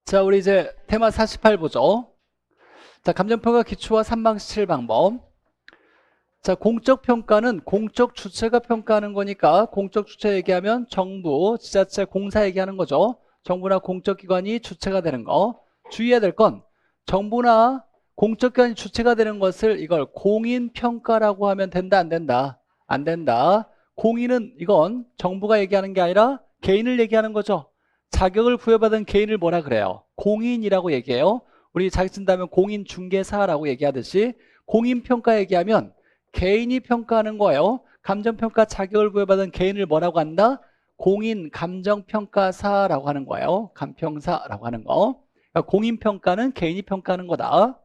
자, 우리 이제 테마 48 보죠. 자, 감정평가 기초와 3방식 7방법. 자, 공적 평가는 공적 주체가 평가하는 거니까 공적 주체 얘기하면 정부, 지자체, 공사 얘기하는 거죠. 정부나 공적 기관이 주체가 되는 거. 주의해야 될 건 정부나 공적 기관이 주체가 되는 것을 이걸 공인평가라고 하면 된다, 안 된다? 안 된다. 공인은 이건 정부가 얘기하는 게 아니라 개인을 얘기하는 거죠. 자격을 부여받은 개인을 뭐라 그래요? 공인이라고 얘기해요. 우리 자격증 따면 공인중개사라고 얘기하듯이 공인평가 얘기하면 개인이 평가하는 거예요. 감정평가 자격을 부여받은 개인을 뭐라고 한다? 공인 감정평가사라고 하는 거예요. 감평사라고 하는 거. 그러니까 공인평가는 개인이 평가하는 거다.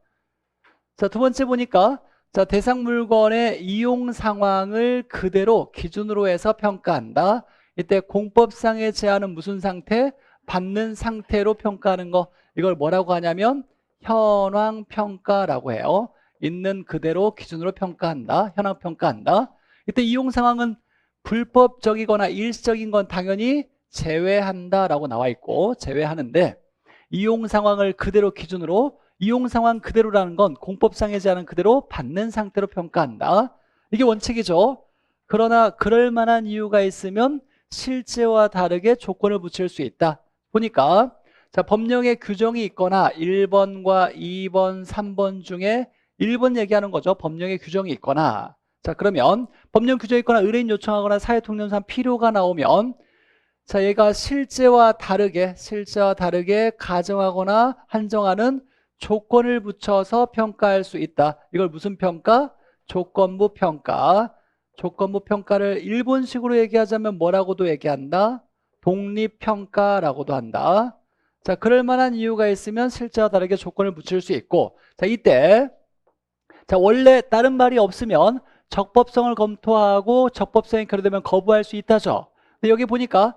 자, 두 번째 보니까 자, 대상 물건의 이용 상황을 그대로 기준으로 해서 평가한다. 이때 공법상의 제한은 무슨 상태? 받는 상태로 평가하는 거. 이걸 뭐라고 하냐면 현황평가라고 해요. 있는 그대로 기준으로 평가한다. 현황평가한다. 이때 이용 상황은 불법적이거나 일시적인 건 당연히 제외한다라고 나와 있고 제외하는데 이용 상황을 그대로 기준으로 이용 상황 그대로라는 건 공법상의 제한은 그대로 받는 상태로 평가한다. 이게 원칙이죠. 그러나 그럴 만한 이유가 있으면 실제와 다르게 조건을 붙일 수 있다. 보니까 자, 법령에 규정이 있거나 1번과 2번, 3번 중에 1번 얘기하는 거죠. 법령에 규정이 있거나. 자, 그러면 법령 규정이 있거나 의뢰인 요청하거나 사회통념상 필요가 나오면 자, 얘가 실제와 다르게 가정하거나 한정하는 조건을 붙여서 평가할 수 있다. 이걸 무슨 평가? 조건부 평가. 조건부 평가를 일본식으로 얘기하자면 뭐라고도 얘기한다? 독립평가라고도 한다. 자, 그럴 만한 이유가 있으면 실제와 다르게 조건을 붙일 수 있고, 자, 이때 자, 원래 다른 말이 없으면 적법성을 검토하고 적법성이 거래되면 거부할 수 있다죠. 근데 여기 보니까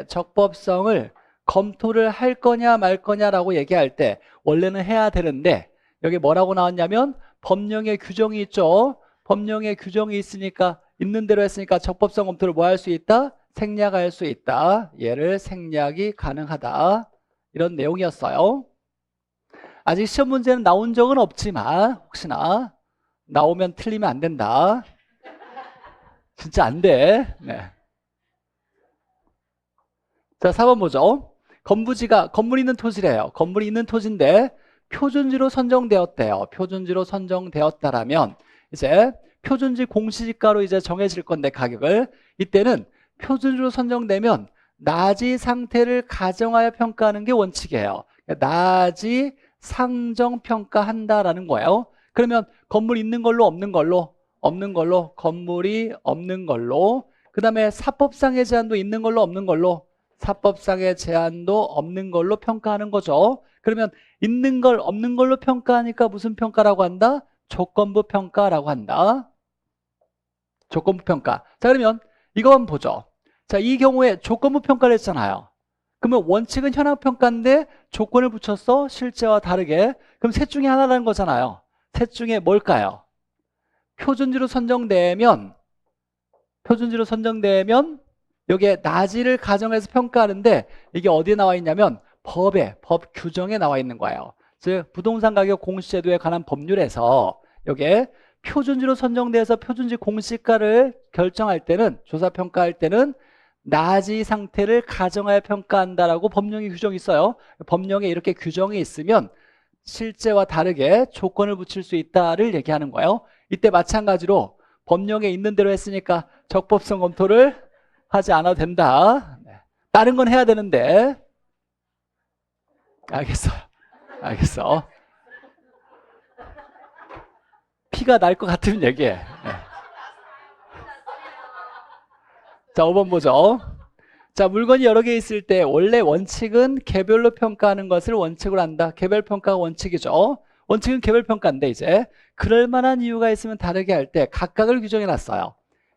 적법성을 검토를 할 거냐 말 거냐라고 얘기할 때 원래는 해야 되는데 여기 뭐라고 나왔냐면 법령에 규정이 있죠. 법령에 규정이 있으니까 있는 대로 했으니까 적법성 검토를 뭐 할 수 있다? 생략할 수 있다. 얘를 생략이 가능하다. 이런 내용이었어요. 아직 시험 문제는 나온 적은 없지만 혹시나 나오면 틀리면 안 된다. 진짜 안 돼. 네. 자, 4번 보죠. 건물이 있는 토지래요. 건물이 있는 토지인데 표준지로 선정되었대요. 표준지로 선정되었다라면 이제 표준지 공시지가로 이제 정해질 건데 가격을 이때는 표준지로 선정되면 낮이 상태를 가정하여 평가하는 게 원칙이에요. 낮이 상정 평가한다라는 거예요. 그러면 건물 있는 걸로 없는 걸로 건물이 없는 걸로 그다음에 사법상의 제한도 있는 걸로 없는 걸로 사법상의 제한도 없는 걸로 평가하는 거죠. 그러면 있는 걸 없는 걸로 평가하니까 무슨 평가라고 한다? 조건부 평가라고 한다. 조건부 평가. 자, 그러면 이거 한번 보죠. 자, 이 경우에 조건부 평가를 했잖아요. 그러면 원칙은 현황평가인데 조건을 붙였어? 실제와 다르게. 그럼 셋 중에 하나라는 거잖아요. 셋 중에 뭘까요? 표준지로 선정되면 여기에 낮이를 가정해서 평가하는데 이게 어디에 나와 있냐면 법 규정에 나와 있는 거예요. 즉 부동산 가격 공시제도에 관한 법률에서 여기에 표준지로 선정돼서 표준지 공시가를 결정할 때는 조사평가할 때는 낮이 상태를 가정하여 평가한다라고 법령에 규정이 있어요. 법령에 이렇게 규정이 있으면 실제와 다르게 조건을 붙일 수 있다를 얘기하는 거예요. 이때 마찬가지로 법령에 있는 대로 했으니까 적법성 검토를 하지 않아도 된다. 네. 다른 건 해야 되는데. 알겠어. 피가 날 것 같으면 얘기해. 네. 자, 5번 보죠. 자, 물건이 여러 개 있을 때 원래 원칙은 개별로 평가하는 것을 원칙으로 한다. 개별평가가 원칙이죠. 원칙은 개별평가인데 이제 그럴 만한 이유가 있으면 다르게 할 때 각각을 규정해 놨어요.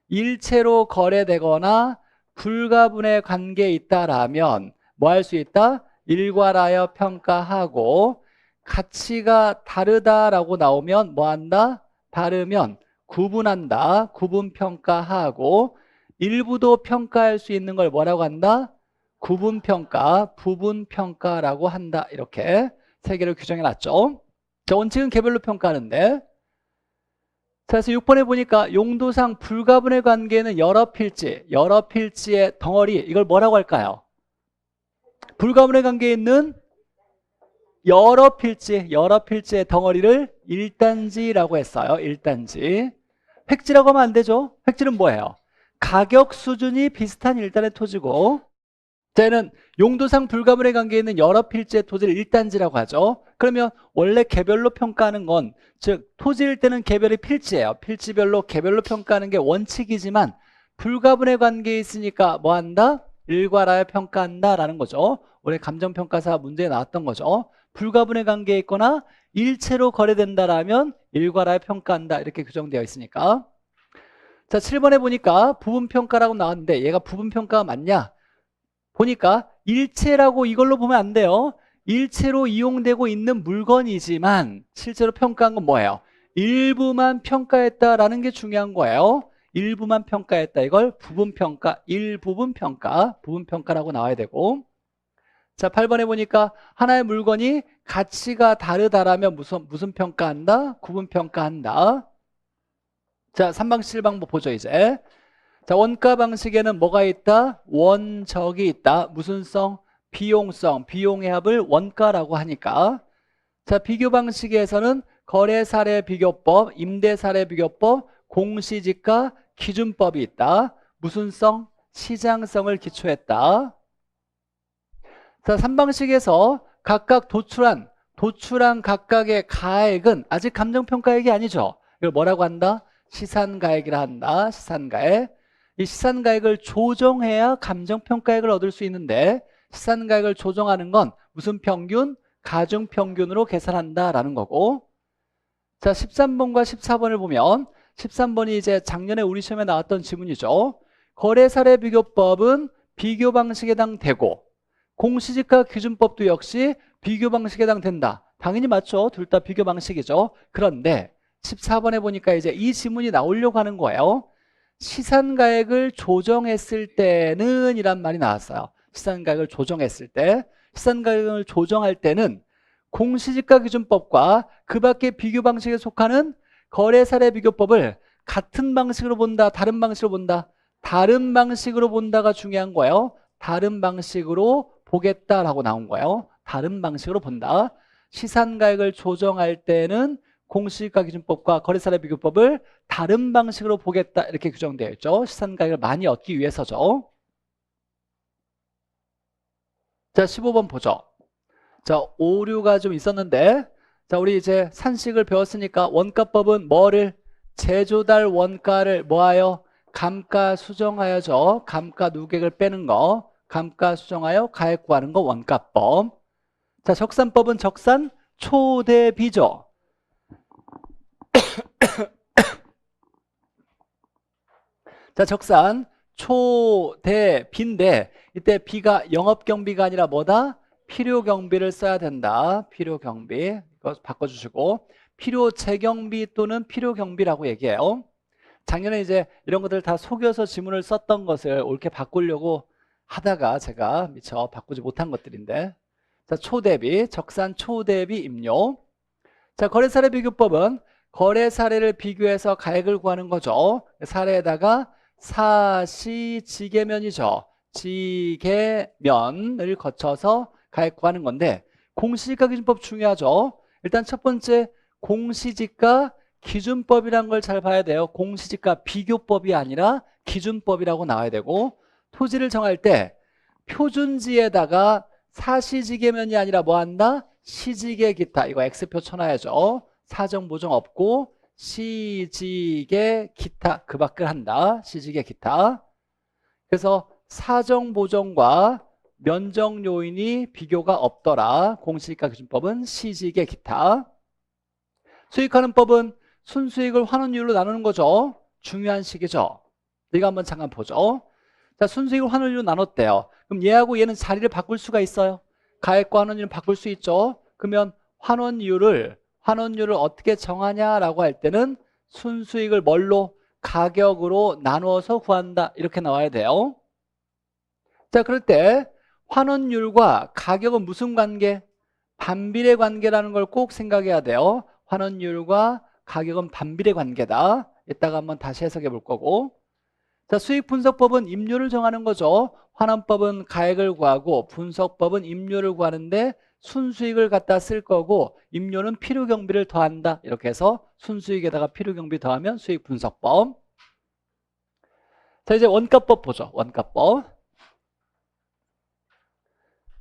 일체로 거래되거나 불가분의 관계에 있다라면 뭐 할 수 있다? 일괄하여 평가하고 가치가 다르다라고 나오면 뭐 한다? 다르면 구분한다. 구분평가하고 일부도 평가할 수 있는 걸 뭐라고 한다? 구분평가, 부분평가라고 한다. 이렇게 세 개를 규정해 놨죠. 자, 원칙은 개별로 평가하는데, 자, 그래서 6번에 보니까 용도상 불가분의 관계는 여러 필지의 덩어리, 이걸 뭐라고 할까요? 불가분의 관계에 있는 여러 필지의 덩어리를 일단지라고 했어요. 일단지. 획지라고 하면 안 되죠. 획지는 뭐예요? 가격 수준이 비슷한 일단의 토지고, 쟤는 용도상 불가분의 관계에 있는 여러 필지의 토지를 일단지라고 하죠. 그러면 원래 개별로 평가하는 건, 즉 토지일 때는 개별이 필지예요. 필지별로 개별로 평가하는 게 원칙이지만 불가분의 관계에 있으니까 뭐 한다? 일괄하여 평가한다 라는 거죠. 올해 감정평가사 문제에 나왔던 거죠. 불가분의 관계에 있거나 일체로 거래된다라면 일괄하여 평가한다, 이렇게 규정되어 있으니까. 자, 7번에 보니까 부분평가라고 나왔는데 얘가 부분평가가 맞냐? 보니까 일체라고 이걸로 보면 안 돼요. 일체로 이용되고 있는 물건이지만 실제로 평가한 건 뭐예요? 일부만 평가했다라는 게 중요한 거예요. 일부만 평가했다. 이걸 부분평가, 일부분평가, 부분평가라고 나와야 되고. 자, 8번에 보니까 하나의 물건이 가치가 다르다라면 무슨 평가한다? 구분평가한다. 자, 3방식 7방법 보죠, 이제. 자, 원가 방식에는 뭐가 있다? 원적이 있다. 무슨 성? 비용성, 비용의 합을 원가라고 하니까. 자, 비교 방식에서는 거래 사례 비교법, 임대 사례 비교법, 공시지가 기준법이 있다. 무슨 성? 시장성을 기초했다. 자, 3방식에서 각각 도출한 각각의 가액은 아직 감정평가액이 아니죠. 이걸 뭐라고 한다? 시산가액이라 한다. 시산가액. 이 시산가액을 조정해야 감정평가액을 얻을 수 있는데, 시산가액을 조정하는 건 무슨 평균? 가중평균으로 계산한다라는 거고. 자, 13번과 14번을 보면 13번이 이제 작년에 우리 시험에 나왔던 지문이죠. 거래사례 비교법은 비교 방식에 해당되고, 공시지가 기준법도 역시 비교 방식에 해당된다. 당연히 맞죠. 둘 다 비교 방식이죠. 그런데 14번에 보니까 이제 이 지문이 나오려고 하는 거예요. 시산가액을 조정했을 때는 이란 말이 나왔어요. 시산가액을 조정했을 때. 시산가액을 조정할 때는 공시지가 기준법과 그 밖의 비교 방식에 속하는 거래사례 비교법을 같은 방식으로 본다, 다른 방식으로 본다? 다른 방식으로 본다가 중요한 거예요. 다른 방식으로 보겠다라고 나온 거예요. 다른 방식으로 본다. 시산가액을 조정할 때는 공시지가 기준법과 거래사례 비교법을 다른 방식으로 보겠다, 이렇게 규정되어 있죠. 시산가액을 많이 얻기 위해서죠. 자, 15번 보죠. 자, 오류가 좀 있었는데, 자, 우리 이제 산식을 배웠으니까 원가법은 뭐를? 제조달 원가를 뭐하여? 감가 수정하여죠. 감가 누객을 빼는 거, 감가 수정하여 가액 구하는 거 원가법. 자, 적산법은 적산 초대비죠. 자, 적산 초대비인데 이때 비가 영업경비가 아니라 뭐다? 필요경비를 써야 된다. 필요경비. 이거 바꿔주시고, 필요재경비 또는 필요경비라고 얘기해요. 작년에 이제 이런 것들 다 속여서 지문을 썼던 것을 옳게 바꾸려고 하다가 제가 미처 바꾸지 못한 것들인데, 자, 초대비, 적산 초대비 임료. 자, 거래사례 비교법은 거래 사례를 비교해서 가액을 구하는 거죠. 사례에다가 사시지계면이죠. 지계면을 거쳐서 가액 구하는 건데, 공시지가 기준법 중요하죠. 일단 첫 번째, 공시지가 기준법이란 걸 잘 봐야 돼요. 공시지가 비교법이 아니라 기준법이라고 나와야 되고, 토지를 정할 때 표준지에다가 사시지계면이 아니라 뭐 한다? 시지계 기타. 이거 X표 쳐놔야죠. 사정 보정 없고 시지계 기타, 그 밖을 한다. 시지계 기타. 그래서 사정 보정과 면적 요인이 비교가 없더라. 공시지가 기준법은 시지계 기타. 수익하는 법은 순수익을 환원율로 나누는 거죠. 중요한 식이죠. 이거 한번 잠깐 보죠. 자, 순수익을 환원율로 나눴대요. 그럼 얘하고 얘는 자리를 바꿀 수가 있어요. 가액과 환원율을 바꿀 수 있죠. 그러면 환원율을 어떻게 정하냐라고 할 때는 순수익을 뭘로? 가격으로 나누어서 구한다. 이렇게 나와야 돼요. 자, 그럴 때 환원율과 가격은 무슨 관계? 반비례 관계라는 걸 꼭 생각해야 돼요. 환원율과 가격은 반비례 관계다. 이따가 한번 다시 해석해 볼 거고. 자, 수익분석법은 임률을 정하는 거죠. 환원법은 가액을 구하고 분석법은 임률을 구하는데 순수익을 갖다 쓸 거고 임료는 필요경비를 더한다. 이렇게 해서 순수익에다가 필요경비 더하면 수익분석법. 자, 이제 원가법 보죠. 원가법.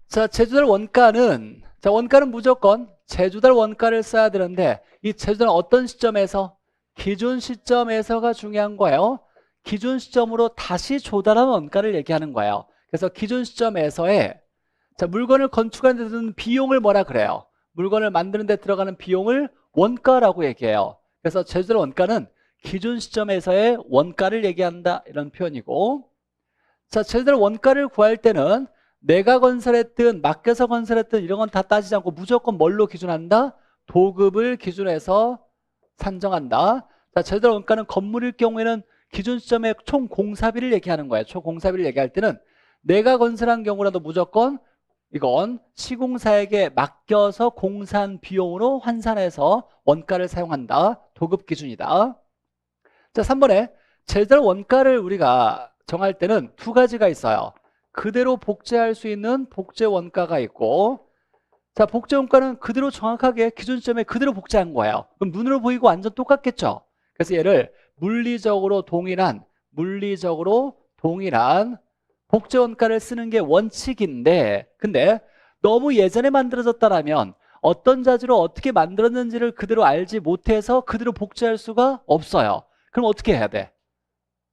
자, 제주달 원가는 원가는 무조건 제주달 원가를 써야 되는데 이 제주달은 어떤 시점에서? 기준 시점에서가 중요한 거예요. 기준 시점으로 다시 조달한 원가를 얘기하는 거예요. 그래서 기준 시점에서의 물건을 건축하는 데 드는 비용을 뭐라 그래요? 물건을 만드는 데 들어가는 비용을 원가라고 얘기해요. 그래서 제주달 원가는 기준 시점에서의 원가를 얘기한다 이런 표현이고, 자, 제주달 원가를 구할 때는 내가 건설했든 맡겨서 건설했든 이런 건 다 따지지 않고 무조건 뭘로 기준한다? 도급을 기준해서 산정한다. 자, 제주달 원가는 건물일 경우에는 기준 시점에 총 공사비를 얘기하는 거예요. 총 공사비를 얘기할 때는 내가 건설한 경우라도 무조건 이건 시공사에게 맡겨서 공사한 비용으로 환산해서 원가를 사용한다. 도급 기준이다. 자, 3번에 제주달 원가를 우리가 정할 때는 두 가지가 있어요. 그대로 복제할 수 있는 복제 원가가 있고, 자, 복제 원가는 그대로 정확하게 기준 시점에 그대로 복제한 거예요. 그럼 눈으로 보이고 완전 똑같겠죠. 그래서 얘를 물리적으로 동일한 복제 원가를 쓰는 게 원칙인데, 근데 너무 예전에 만들어졌다라면 어떤 자재로 어떻게 만들었는지를 그대로 알지 못해서 그대로 복제할 수가 없어요. 그럼 어떻게 해야 돼?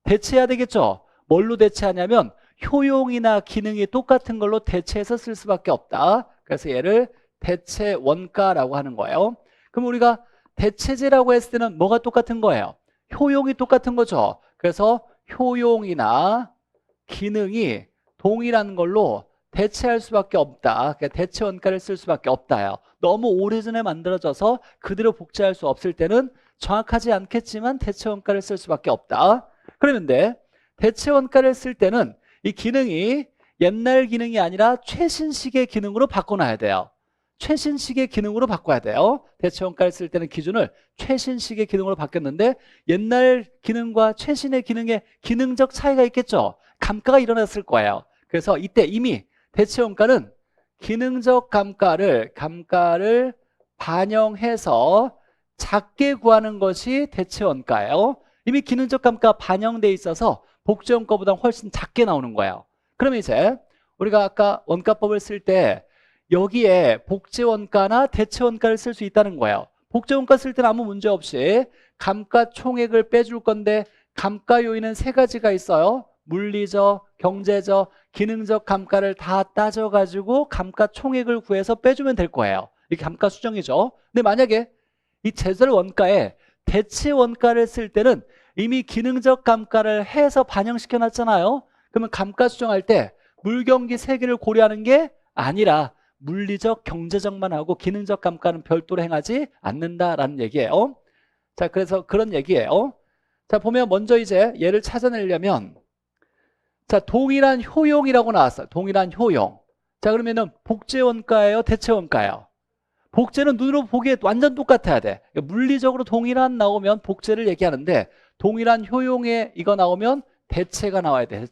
대체해야 되겠죠. 뭘로 대체하냐면 효용이나 기능이 똑같은 걸로 대체해서 쓸 수밖에 없다. 그래서 얘를 대체 원가라고 하는 거예요. 그럼 우리가 대체제라고 했을 때는 뭐가 똑같은 거예요? 효용이 똑같은 거죠. 그래서 효용이나 기능이 동일한 걸로 대체할 수밖에 없다. 그러니까 대체 원가를 쓸 수밖에 없다요. 너무 오래전에 만들어져서 그대로 복제할 수 없을 때는 정확하지 않겠지만 대체 원가를 쓸 수밖에 없다. 그러는데 대체 원가를 쓸 때는 이 기능이 옛날 기능이 아니라 최신식의 기능으로 바꿔놔야 돼요. 최신식의 기능으로 바꿔야 돼요. 대체 원가를 쓸 때는 기준을 최신식의 기능으로 바뀌었는데 옛날 기능과 최신의 기능에 기능적 차이가 있겠죠. 감가가 일어났을 거예요. 그래서 이때 이미 대체 원가는 기능적 감가를 반영해서 작게 구하는 것이 대체 원가예요. 이미 기능적 감가 반영돼 있어서 복제 원가보다 훨씬 작게 나오는 거예요. 그러면 이제 우리가 아까 원가법을 쓸 때 여기에 복제 원가나 대체 원가를 쓸 수 있다는 거예요. 복제 원가 쓸 때는 아무 문제 없이 감가 총액을 빼줄 건데 감가 요인은 세 가지가 있어요. 물리적, 경제적, 기능적 감가를 다 따져가지고 감가 총액을 구해서 빼주면 될 거예요. 이게 감가 수정이죠. 근데 만약에 이 제조달 원가에 대체 원가를 쓸 때는 이미 기능적 감가를 해서 반영시켜 놨잖아요. 그러면 감가 수정할 때 물경기 세 개를 고려하는 게 아니라 물리적, 경제적만 하고 기능적 감가는 별도로 행하지 않는다라는 얘기예요. 자, 그래서 그런 얘기예요. 자, 보면 먼저 이제 얘를 찾아내려면 자, 동일한 효용이라고 나왔어요. 동일한 효용. 자, 그러면은 복제 원가예요? 대체 원가예요? 복제는 눈으로 보기에 완전 똑같아야 돼. 그러니까 물리적으로 동일한 나오면 복제를 얘기하는데 동일한 효용에 이거 나오면 대체가 나와야 돼.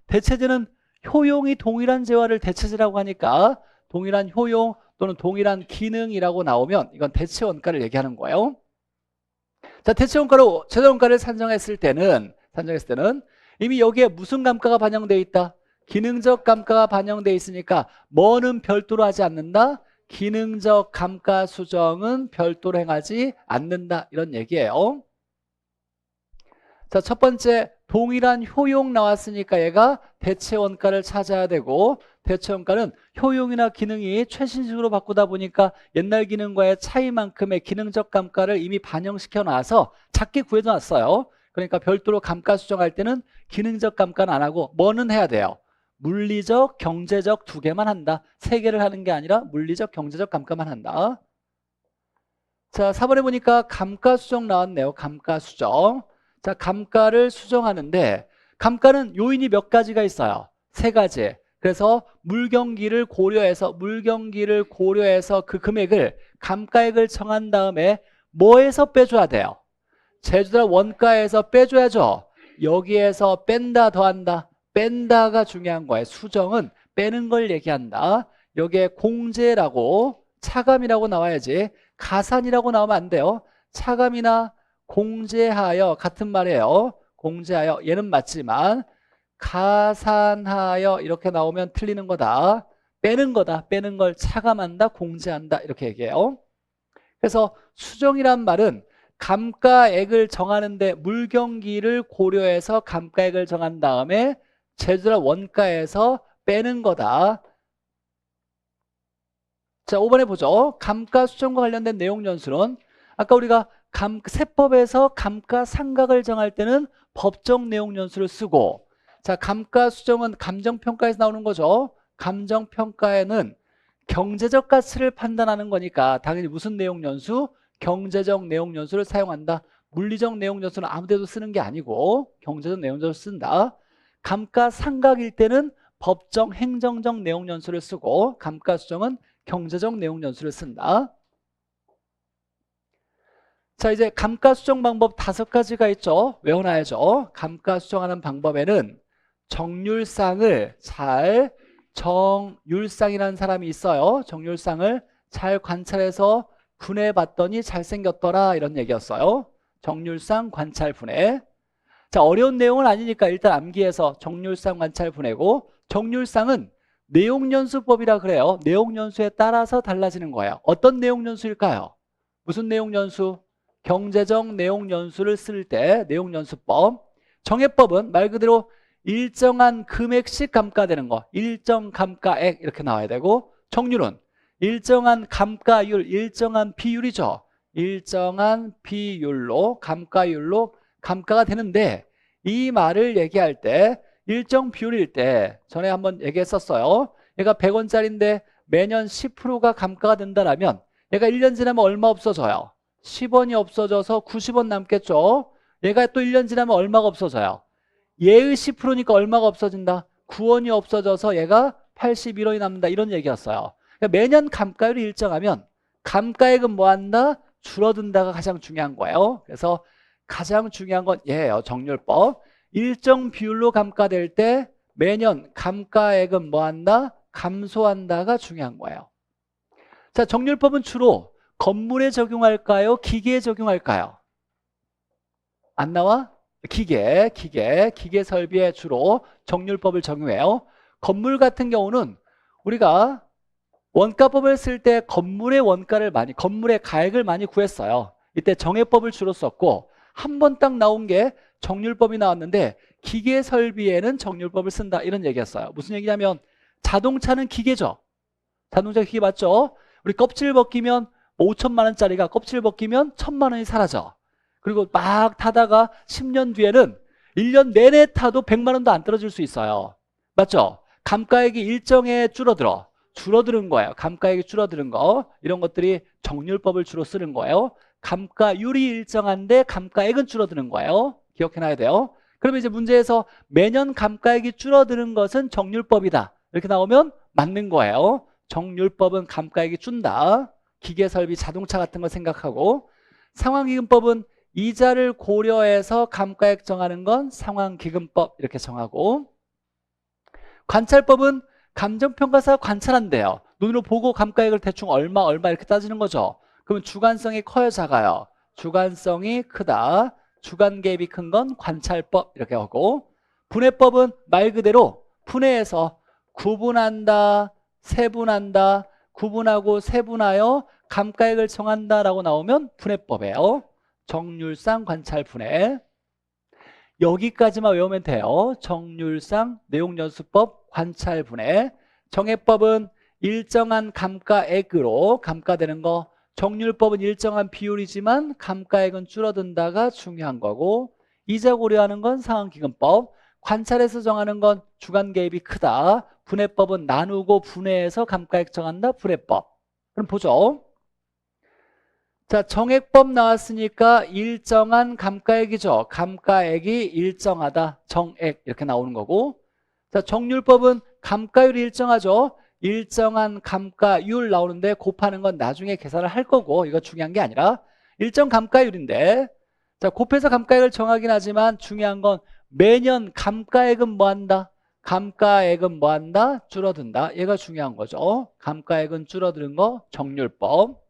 대체제는 효용이 동일한 재화를 대체제라고 하니까 동일한 효용 또는 동일한 기능이라고 나오면 이건 대체 원가를 얘기하는 거예요. 자, 대체 원가로 제조 원가를 산정했을 때는 이미 여기에 무슨 감가가 반영되어 있다? 기능적 감가가 반영되어 있으니까 뭐는 별도로 하지 않는다? 기능적 감가 수정은 별도로 행하지 않는다. 이런 얘기예요. 자, 첫 번째 동일한 효용 나왔으니까 얘가 대체 원가를 찾아야 되고, 대체 원가는 효용이나 기능이 최신식으로 바꾸다 보니까 옛날 기능과의 차이만큼의 기능적 감가를 이미 반영시켜 놔서 작게 구해놨어요. 그러니까 별도로 감가 수정할 때는 기능적 감가는 안 하고 뭐는 해야 돼요? 물리적, 경제적 두 개만 한다. 세 개를 하는 게 아니라 물리적, 경제적 감가만 한다. 자, 4번에 보니까 감가 수정 나왔네요. 감가 수정. 자, 감가를 수정하는데 감가는 요인이 몇 가지가 있어요? 세 가지. 그래서 물경기를 고려해서 그 금액을 감가액을 정한 다음에 뭐에서 빼줘야 돼요? 제조달 원가에서 빼줘야죠. 여기에서 뺀다 더한다. 뺀다가 중요한 거예요. 수정은 빼는 걸 얘기한다. 여기에 공제라고 차감이라고 나와야지 가산이라고 나오면 안 돼요. 차감이나 공제하여 같은 말이에요. 공제하여 얘는 맞지만 가산하여 이렇게 나오면 틀리는 거다. 빼는 거다. 빼는 걸 차감한다. 공제한다. 이렇게 얘기해요. 그래서 수정이란 말은 감가액을 정하는데 물경기를 고려해서 감가액을 정한 다음에 제조달 원가에서 빼는 거다. 자, 5번에 보죠. 감가수정과 관련된 내용 연수는 아까 우리가 세법에서 감가상각을 정할 때는 법정 내용 연수를 쓰고, 자, 감가수정은 감정평가에서 나오는 거죠. 감정평가에는 경제적 가치를 판단하는 거니까 당연히 무슨 내용 연수? 경제적 내용 연수를 사용한다. 물리적 내용 연수는 아무 데도 쓰는 게 아니고 경제적 내용 연수를 쓴다. 감가상각일 때는 법정 행정적 내용 연수를 쓰고 감가수정은 경제적 내용 연수를 쓴다. 자, 이제 감가수정 방법 5가지가 있죠. 외워놔야죠. 감가수정하는 방법에는 정률상이라는 사람이 있어요. 정률상을 잘 관찰해서 분해봤더니 잘생겼더라 이런 얘기였어요. 정률상 관찰 분해. 자, 어려운 내용은 아니니까 일단 암기해서 정률상 관찰 분해고, 정률상은 내용연수법이라 그래요. 내용연수에 따라서 달라지는 거예요. 어떤 내용연수일까요? 무슨 내용연수? 경제적 내용연수를 쓸 때 내용연수법. 정해법은 말 그대로 일정한 금액씩 감가되는 거, 일정 감가액 이렇게 나와야 되고, 정률은 일정한 감가율, 일정한 비율이죠. 일정한 비율로 감가율로 감가가 되는데, 이 말을 얘기할 때 일정 비율일 때 전에 한번 얘기했었어요. 얘가 100원짜리인데 매년 10%가 감가가 된다라면 얘가 1년 지나면 얼마 없어져요? 10원이 없어져서 90원 남겠죠. 얘가 또 1년 지나면 얼마가 없어져요? 얘의 10%니까 얼마가 없어진다? 9원이 없어져서 얘가 81원이 남는다. 이런 얘기였어요. 그러니까 매년 감가율이 일정하면 감가액은 뭐한다? 줄어든다가 가장 중요한 거예요. 그래서 가장 중요한 건 얘예요. 정률법. 일정 비율로 감가될 때 매년 감가액은 뭐한다? 감소한다가 중요한 거예요. 자, 정률법은 주로 건물에 적용할까요? 기계에 적용할까요? 안 나와? 기계 설비에 주로 정률법을 적용해요. 건물 같은 경우는 우리가 원가법을 쓸 때 건물의 가액을 많이 구했어요. 이때 정해법을 주로 썼고, 한 번 딱 나온 게 정률법이 나왔는데 기계 설비에는 정률법을 쓴다 이런 얘기였어요. 무슨 얘기냐면 자동차는 기계죠. 자동차 기계 맞죠? 우리 껍질 벗기면 5천만 원짜리가 껍질 벗기면 1,000만 원이 사라져. 그리고 막 타다가 10년 뒤에는 1년 내내 타도 100만 원도 안 떨어질 수 있어요. 맞죠? 감가액이 일정에 줄어드는 거예요. 감가액이 줄어드는 거, 이런 것들이 정률법을 주로 쓰는 거예요. 감가율이 일정한데 감가액은 줄어드는 거예요. 기억해놔야 돼요. 그러면 이제 문제에서 매년 감가액이 줄어드는 것은 정률법이다 이렇게 나오면 맞는 거예요. 정률법은 감가액이 준다. 기계설비, 자동차 같은 거 생각하고, 상환기금법은 이자를 고려해서 감가액 정하는 건 상환기금법 이렇게 정하고, 관찰법은 감정평가사가 관찰한대요. 눈으로 보고 감가액을 대충 얼마 이렇게 따지는 거죠. 그러면 주관성이 커요, 작아요? 주관성이 크다. 주관 개입이 큰 건 관찰법 이렇게 하고, 분해법은 말 그대로 분해해서 구분한다, 세분한다, 구분하고 세분하여 감가액을 정한다라고 나오면 분해법이에요. 정률상 관찰 분해. 여기까지만 외우면 돼요. 정률상 내용연수법 관찰 분해. 정해법은 일정한 감가액으로 감가되는 거, 정률법은 일정한 비율이지만 감가액은 줄어든다가 중요한 거고, 이자 고려하는 건 상환기금법, 관찰해서 정하는 건 주관 개입이 크다. 분해법은 나누고 분해해서 감가액 정한다. 분해법. 그럼 보죠. 자, 정액법 나왔으니까 일정한 감가액이죠. 감가액이 일정하다. 정액 이렇게 나오는 거고, 자, 정률법은 감가율이 일정하죠. 일정한 감가율 나오는데 곱하는 건 나중에 계산을 할 거고 이거 중요한 게 아니라 일정 감가율인데 자 곱해서 감가액을 정하긴 하지만 중요한 건 매년 감가액은 뭐한다? 감가액은 뭐한다? 줄어든다. 얘가 중요한 거죠. 감가액은 줄어드는 거 정률법.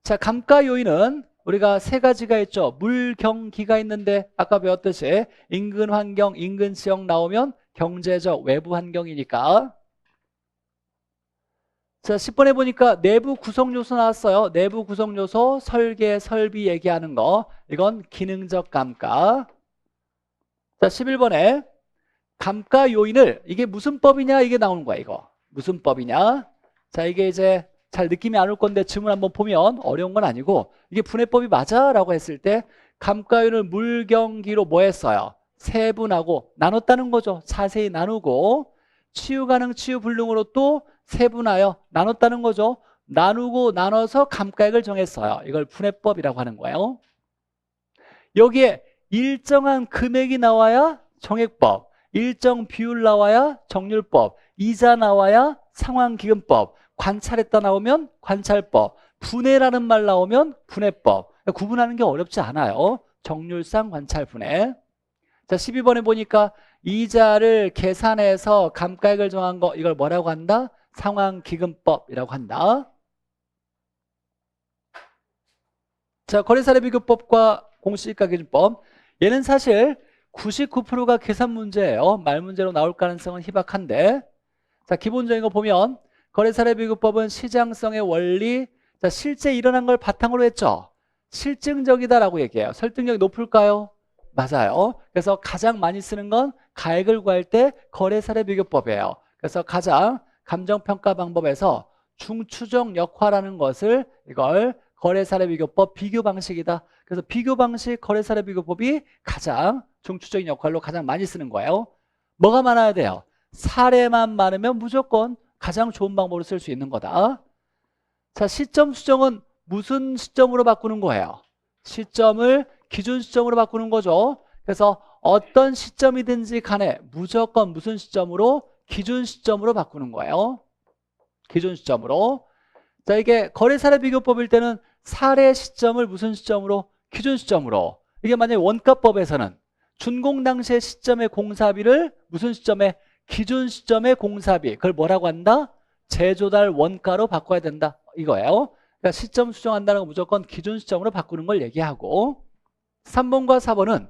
자 감가 요인은 우리가 세 가지가 있죠. 물경기가 있는데 아까 배웠듯이 인근 환경, 인근 지역 나오면 경제적 외부 환경이니까. 자 10번에 보니까 내부 구성 요소 나왔어요. 내부 구성 요소 설계, 설비 얘기하는 거. 이건 기능적 감가. 자 11번에 감가 요인을 이게 무슨 법이냐 이게 나오는 거야 이거. 무슨 법이냐. 자 이게 이제 잘 느낌이 안 올 건데 질문 한번 보면 어려운 건 아니고 이게 분해법이 맞아? 라고 했을 때 감가율을 물경기로 뭐 했어요? 세분하고 나눴다는 거죠. 자세히 나누고 치유 가능, 치유 불능으로 또 세분하여 나눴다는 거죠. 나누고 나눠서 감가액을 정했어요. 이걸 분해법이라고 하는 거예요. 여기에 일정한 금액이 나와야 정액법, 일정 비율 나와야 정률법, 이자 나와야 상환기금법, 관찰했다 나오면 관찰법, 분해라는 말 나오면 분해법. 그러니까 구분하는 게 어렵지 않아요. 정률상 관찰 분해. 자 12번에 보니까 이자를 계산해서 감가액을 정한 거 이걸 뭐라고 한다? 상환기금법이라고 한다. 자 거래사례비교법과 공시지가기준법 얘는 사실 99%가 계산 문제예요. 말 문제로 나올 가능성은 희박한데 자 기본적인 거 보면 거래사례비교법은 시장성의 원리, 자 실제 일어난 걸 바탕으로 했죠. 실증적이다라고 얘기해요. 설득력이 높을까요? 맞아요. 그래서 가장 많이 쓰는 건 가액을 구할 때 거래사례비교법이에요. 그래서 가장 감정평가 방법에서 중추적 역화라는 것을 이걸 거래사례비교법 비교 방식이다. 그래서 비교 방식 거래사례비교법이 가장 중추적인 역할로 가장 많이 쓰는 거예요. 뭐가 많아야 돼요? 사례만 많으면 무조건 가장 좋은 방법으로 쓸 수 있는 거다. 자, 시점 수정은 무슨 시점으로 바꾸는 거예요? 시점을 기준 시점으로 바꾸는 거죠. 그래서 어떤 시점이든지 간에 무조건 무슨 시점으로? 기준 시점으로 바꾸는 거예요. 기준 시점으로. 자, 이게 거래사례비교법일 때는 사례 시점을 무슨 시점으로? 기준 시점으로. 이게 만약에 원가법에서는 준공 당시의 시점의 공사비를 무슨 시점에? 기준 시점의 공사비. 그걸 뭐라고 한다? 재조달 원가로 바꿔야 된다. 이거예요. 그러니까 시점 수정한다는 건 무조건 기준 시점으로 바꾸는 걸 얘기하고 3번과 4번은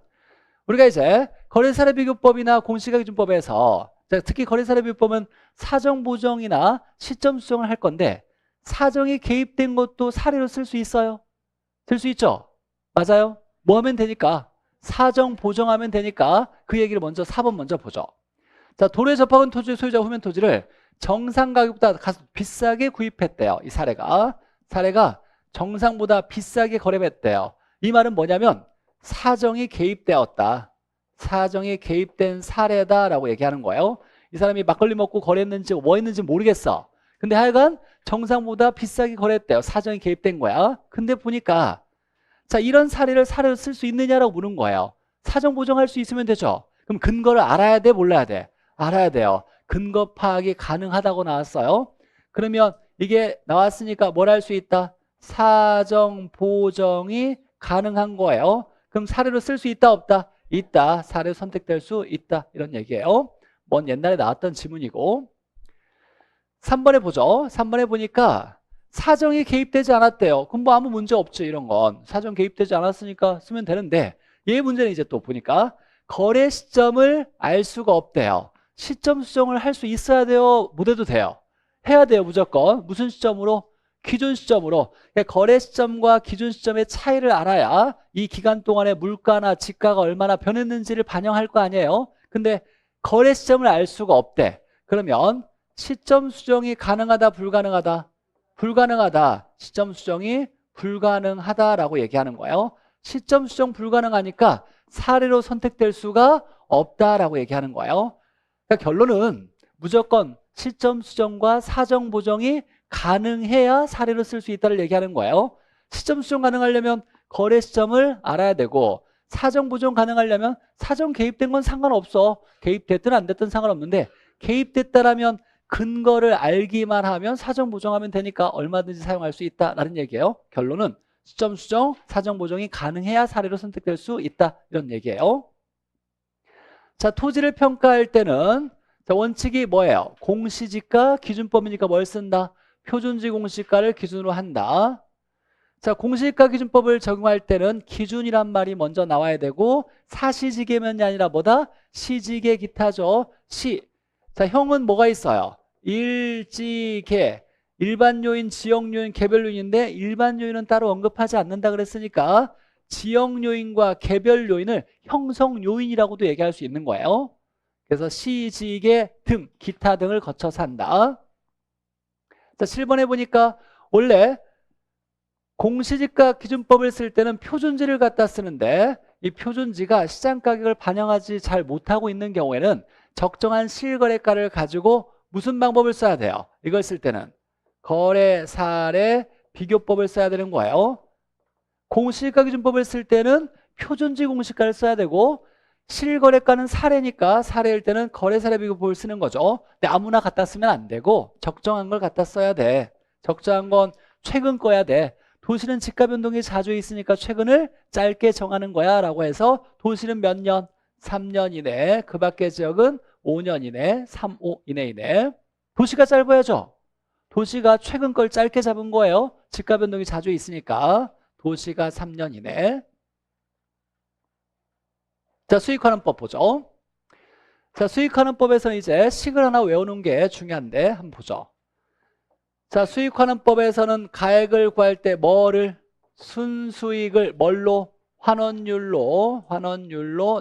우리가 이제 거래사례비교법이나 공시지가기준법에서 특히 거래사례비교법은 사정보정이나 시점 수정을 할 건데 사정이 개입된 것도 사례로 쓸 수 있어요. 쓸 수 있죠? 맞아요. 뭐 하면 되니까? 사정 보정하면 되니까 그 얘기를 먼저 4번 먼저 보죠. 자, 도로에 접합한 토지 소유자 후면 토지를 정상 가격보다 비싸게 구입했대요. 이 사례가 정상보다 비싸게 거래했대요. 이 말은 뭐냐면 사정이 개입되었다. 사정이 개입된 사례다라고 얘기하는 거예요. 이 사람이 막걸리 먹고 거래했는지 뭐 했는지 모르겠어. 근데 하여간 정상보다 비싸게 거래했대요. 사정이 개입된 거야. 근데 보니까 자 이런 사례를 사례로 쓸 수 있느냐라고 묻는 거예요. 사정 보정할 수 있으면 되죠. 그럼 근거를 알아야 돼? 몰라야 돼? 알아야 돼요. 근거 파악이 가능하다고 나왔어요. 그러면 이게 나왔으니까 뭘 할 수 있다? 사정 보정이 가능한 거예요. 그럼 사례로 쓸 수 있다 없다? 있다. 사례로 선택될 수 있다. 이런 얘기예요. 먼 옛날에 나왔던 지문이고 3번에 보죠. 3번에 보니까 사정이 개입되지 않았대요. 그럼 뭐 아무 문제 없지 이런 건. 사정 개입되지 않았으니까 쓰면 되는데 얘 문제는 이제 또 보니까 거래 시점을 알 수가 없대요. 시점 수정을 할 수 있어야 돼요? 못 해도 돼요? 해야 돼요 무조건. 무슨 시점으로? 기준 시점으로. 그러니까 거래 시점과 기준 시점의 차이를 알아야 이 기간 동안에 물가나 지가가 얼마나 변했는지를 반영할 거 아니에요. 근데 거래 시점을 알 수가 없대. 그러면 시점 수정이 가능하다 불가능하다? 불가능하다. 시점 수정이 불가능하다라고 얘기하는 거예요. 시점 수정 불가능하니까 사례로 선택될 수가 없다라고 얘기하는 거예요. 그러니까 결론은 무조건 시점 수정과 사정 보정이 가능해야 사례로 쓸 수 있다를 얘기하는 거예요. 시점 수정 가능하려면 거래 시점을 알아야 되고 사정 부정 가능하려면 사정 개입된 건 상관없어. 개입됐든 안 됐든 상관없는데 개입됐다라면 근거를 알기만 하면 사정 부정하면 되니까 얼마든지 사용할 수 있다라는 얘기예요. 결론은 시점 수정, 사정 보정이 가능해야 사례로 선택될 수 있다 이런 얘기예요. 자, 토지를 평가할 때는 자, 원칙이 뭐예요? 공시지가 기준법이니까 뭘 쓴다? 표준지 공시가를 기준으로 한다. 자, 공시지가 기준법을 적용할 때는 기준이란 말이 먼저 나와야 되고 사시지계면이 아니라 뭐다? 시지계 기타죠. 자, 형은 뭐가 있어요? 일지계. 일반 요인, 지역 요인, 개별 요인인데 일반 요인은 따로 언급하지 않는다 그랬으니까 지역 요인과 개별 요인을 형성 요인이라고도 얘기할 수 있는 거예요. 그래서 시지계 등, 기타 등을 거쳐서 한다. 자, 7번에 보니까 원래 공시지가 기준법을 쓸 때는 표준지를 갖다 쓰는데 이 표준지가 시장 가격을 반영하지 잘 못하고 있는 경우에는 적정한 실거래가를 가지고 무슨 방법을 써야 돼요? 이걸 쓸 때는 거래 사례 비교법을 써야 되는 거예요. 공시지가 기준법을 쓸 때는 표준지 공시가를 써야 되고 실거래가는 사례니까 사례일 때는 거래 사례 비교법을 쓰는 거죠. 근데 아무나 갖다 쓰면 안 되고 적정한 걸 갖다 써야 돼. 적정한 건 최근 거야 돼. 도시는 지가 변동이 자주 있으니까 최근을 짧게 정하는 거야 라고 해서 도시는 몇 년? 3년 이내. 그 밖의 지역은 5년 이내, 3, 5 이내. 도시가 짧아야죠. 도시가 최근 걸 짧게 잡은 거예요. 지가 변동이 자주 있으니까 도시가 3년 이내. 자, 수익하는 법 보죠. 자, 수익하는 법에서는 이제 식을 하나 외우는 게 중요한데 한번 보죠. 자, 수익하는 법에서는 가액을 구할 때 뭐를? 순수익을 뭘로? 환원율로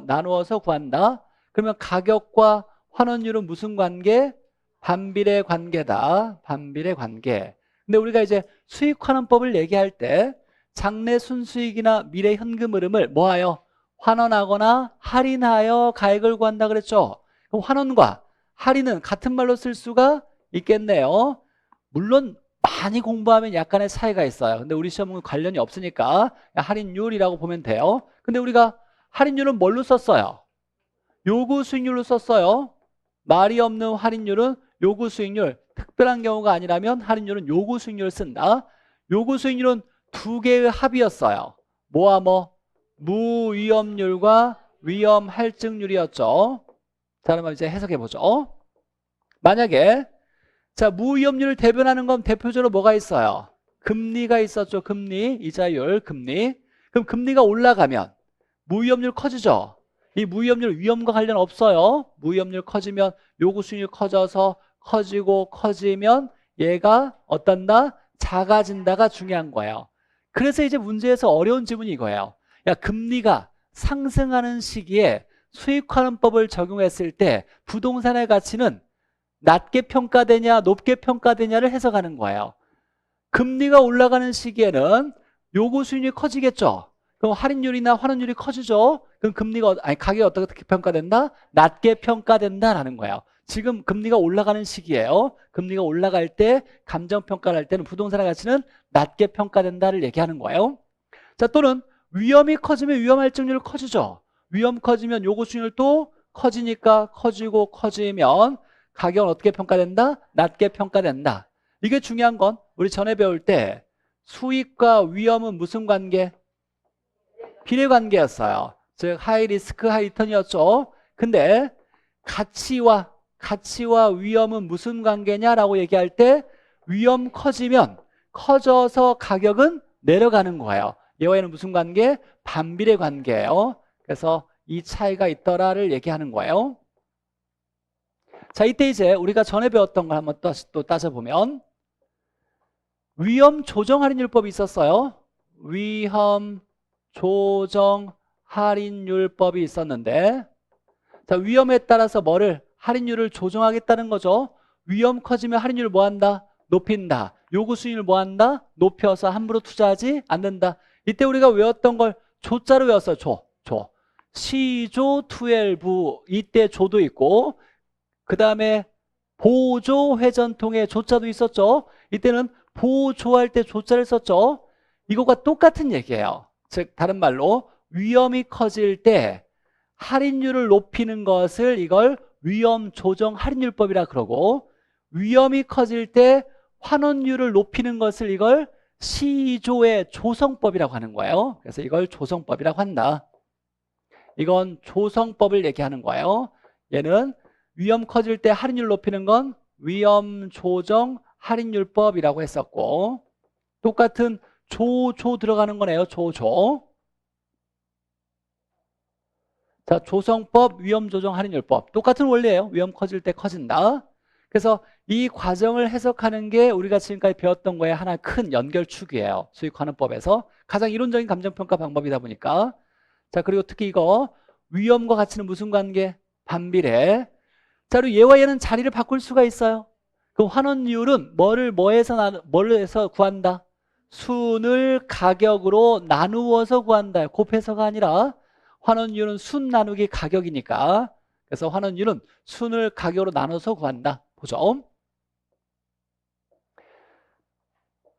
나누어서 구한다. 그러면 가격과 환원율은 무슨 관계? 반비례 관계다. 반비례 관계. 근데 우리가 이제 수익환원법을 얘기할 때 장래 순수익이나 미래 현금 흐름을 뭐하여? 환원하거나 할인하여 가액을 구한다 그랬죠. 그럼 환원과 할인은 같은 말로 쓸 수가 있겠네요. 물론 많이 공부하면 약간의 차이가 있어요. 근데 우리 시험은 관련이 없으니까 할인율이라고 보면 돼요. 근데 우리가 할인율은 뭘로 썼어요? 요구 수익률로 썼어요. 말이 없는 할인율은 요구 수익률, 특별한 경우가 아니라면 할인율은 요구 수익률을 쓴다. 요구 수익률은 두 개의 합이었어요. 뭐와 뭐? 무위험률과 위험 할증률이었죠. 자, 그러면 이제 해석해 보죠. 만약에 자, 무위험률을 대변하는 건 대표적으로 뭐가 있어요? 금리가 있었죠. 금리, 이자율, 금리. 그럼 금리가 올라가면 무위험률 커지죠. 이 무위험률 위험과 관련 없어요. 무위험률 커지면 요구 수익률 커져서 커지면 얘가 어떤다? 작아진다가 중요한 거예요. 그래서 이제 문제에서 어려운 지문이 이거예요. 야, 금리가 상승하는 시기에 수익환원법을 적용했을 때 부동산의 가치는 낮게 평가되냐 높게 평가되냐를 해석하는 거예요. 금리가 올라가는 시기에는 요구 수익률이 커지겠죠. 그럼 할인율이나 환원율이 커지죠. 그럼 가격이 어떻게 평가된다? 낮게 평가된다라는 거예요. 지금 금리가 올라가는 시기예요. 금리가 올라갈 때 감정평가를 할 때는 부동산의 가치는 낮게 평가된다를 얘기하는 거예요. 자, 또는 위험이 커지면 위험 할증률이 커지죠. 위험 커지면 요구 수익률도 커지니까 커지면 가격은 어떻게 평가된다? 낮게 평가된다. 이게 중요한 건 우리 전에 배울 때 수익과 위험은 무슨 관계? 비례 관계였어요. 즉 하이 리스크 하이 리턴이었죠. 근데 가치와 위험은 무슨 관계냐라고 얘기할 때 위험 커져서 가격은 내려가는 거예요. 얘와 얘는 무슨 관계? 반비례 관계예요. 그래서 이 차이가 있더라를 얘기하는 거예요. 자, 이때 이제 우리가 전에 배웠던 걸 한번 또 따져보면 위험 조정 할인율법이 있었어요. 위험 조정 할인율법이 있었는데 자, 위험에 따라서 할인율을 조정하겠다는 거죠. 위험 커지면 할인율을 뭐 한다? 높인다. 요구 수익률 뭐 한다? 높여서 함부로 투자하지 않는다. 이때 우리가 외웠던 걸 조자로 외웠어요. 조. 시조 12. 이때 조도 있고 그 다음에 보조 회전통의 조자도 있었죠. 이때는 보조할 때 조자를 썼죠. 이거가 똑같은 얘기예요. 즉 다른 말로 위험이 커질 때 할인율을 높이는 것을 이걸 위험 조정 할인율법이라 그러고, 위험이 커질 때 환원율을 높이는 것을 이걸 시조의 조성법이라고 하는 거예요. 그래서 이걸 조성법이라고 한다. 이건 조성법을 얘기하는 거예요. 얘는 위험 커질 때 할인율 높이는 건 위험 조정 할인율법이라고 했었고, 똑같은 조 들어가는 거네요. 조. 자, 조성법, 위험 조정 할인율법. 똑같은 원리예요. 위험 커질 때 커진다. 그래서 이 과정을 해석하는 게 우리가 지금까지 배웠던 거에 하나 큰 연결축이에요. 수익환원법에서 가장 이론적인 감정평가 방법이다 보니까. 자, 그리고 특히 이거 위험과 가치는 무슨 관계? 반비례. 자, 그리고 얘와 얘는 자리를 바꿀 수가 있어요. 그럼 환원율은 뭘 해서 구한다? 순을 가격으로 나누어서 구한다. 곱해서가 아니라 환원율은 순 나누기 가격이니까. 그래서 환원율은 순을 가격으로 나눠서 구한다. 보죠.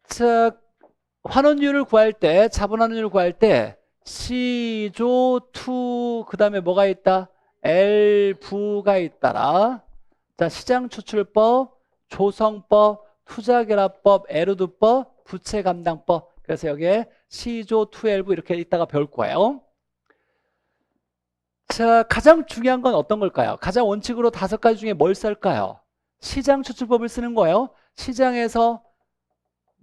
자, 환원율을 구할 때, 자본환원율을 구할 때 시조 투 그 다음에 뭐가 있다? L부가 있더라. 자, 시장추출법, 조성법, 투자결합법, 에르두법, 부채감당법. 그래서 여기에 시조 투 L부 이렇게 있다가 배울 거예요. 자, 가장 중요한 건 어떤 걸까요? 가장 원칙으로 5가지 중에 뭘 쓸까요? 시장추출법을 쓰는 거예요. 시장에서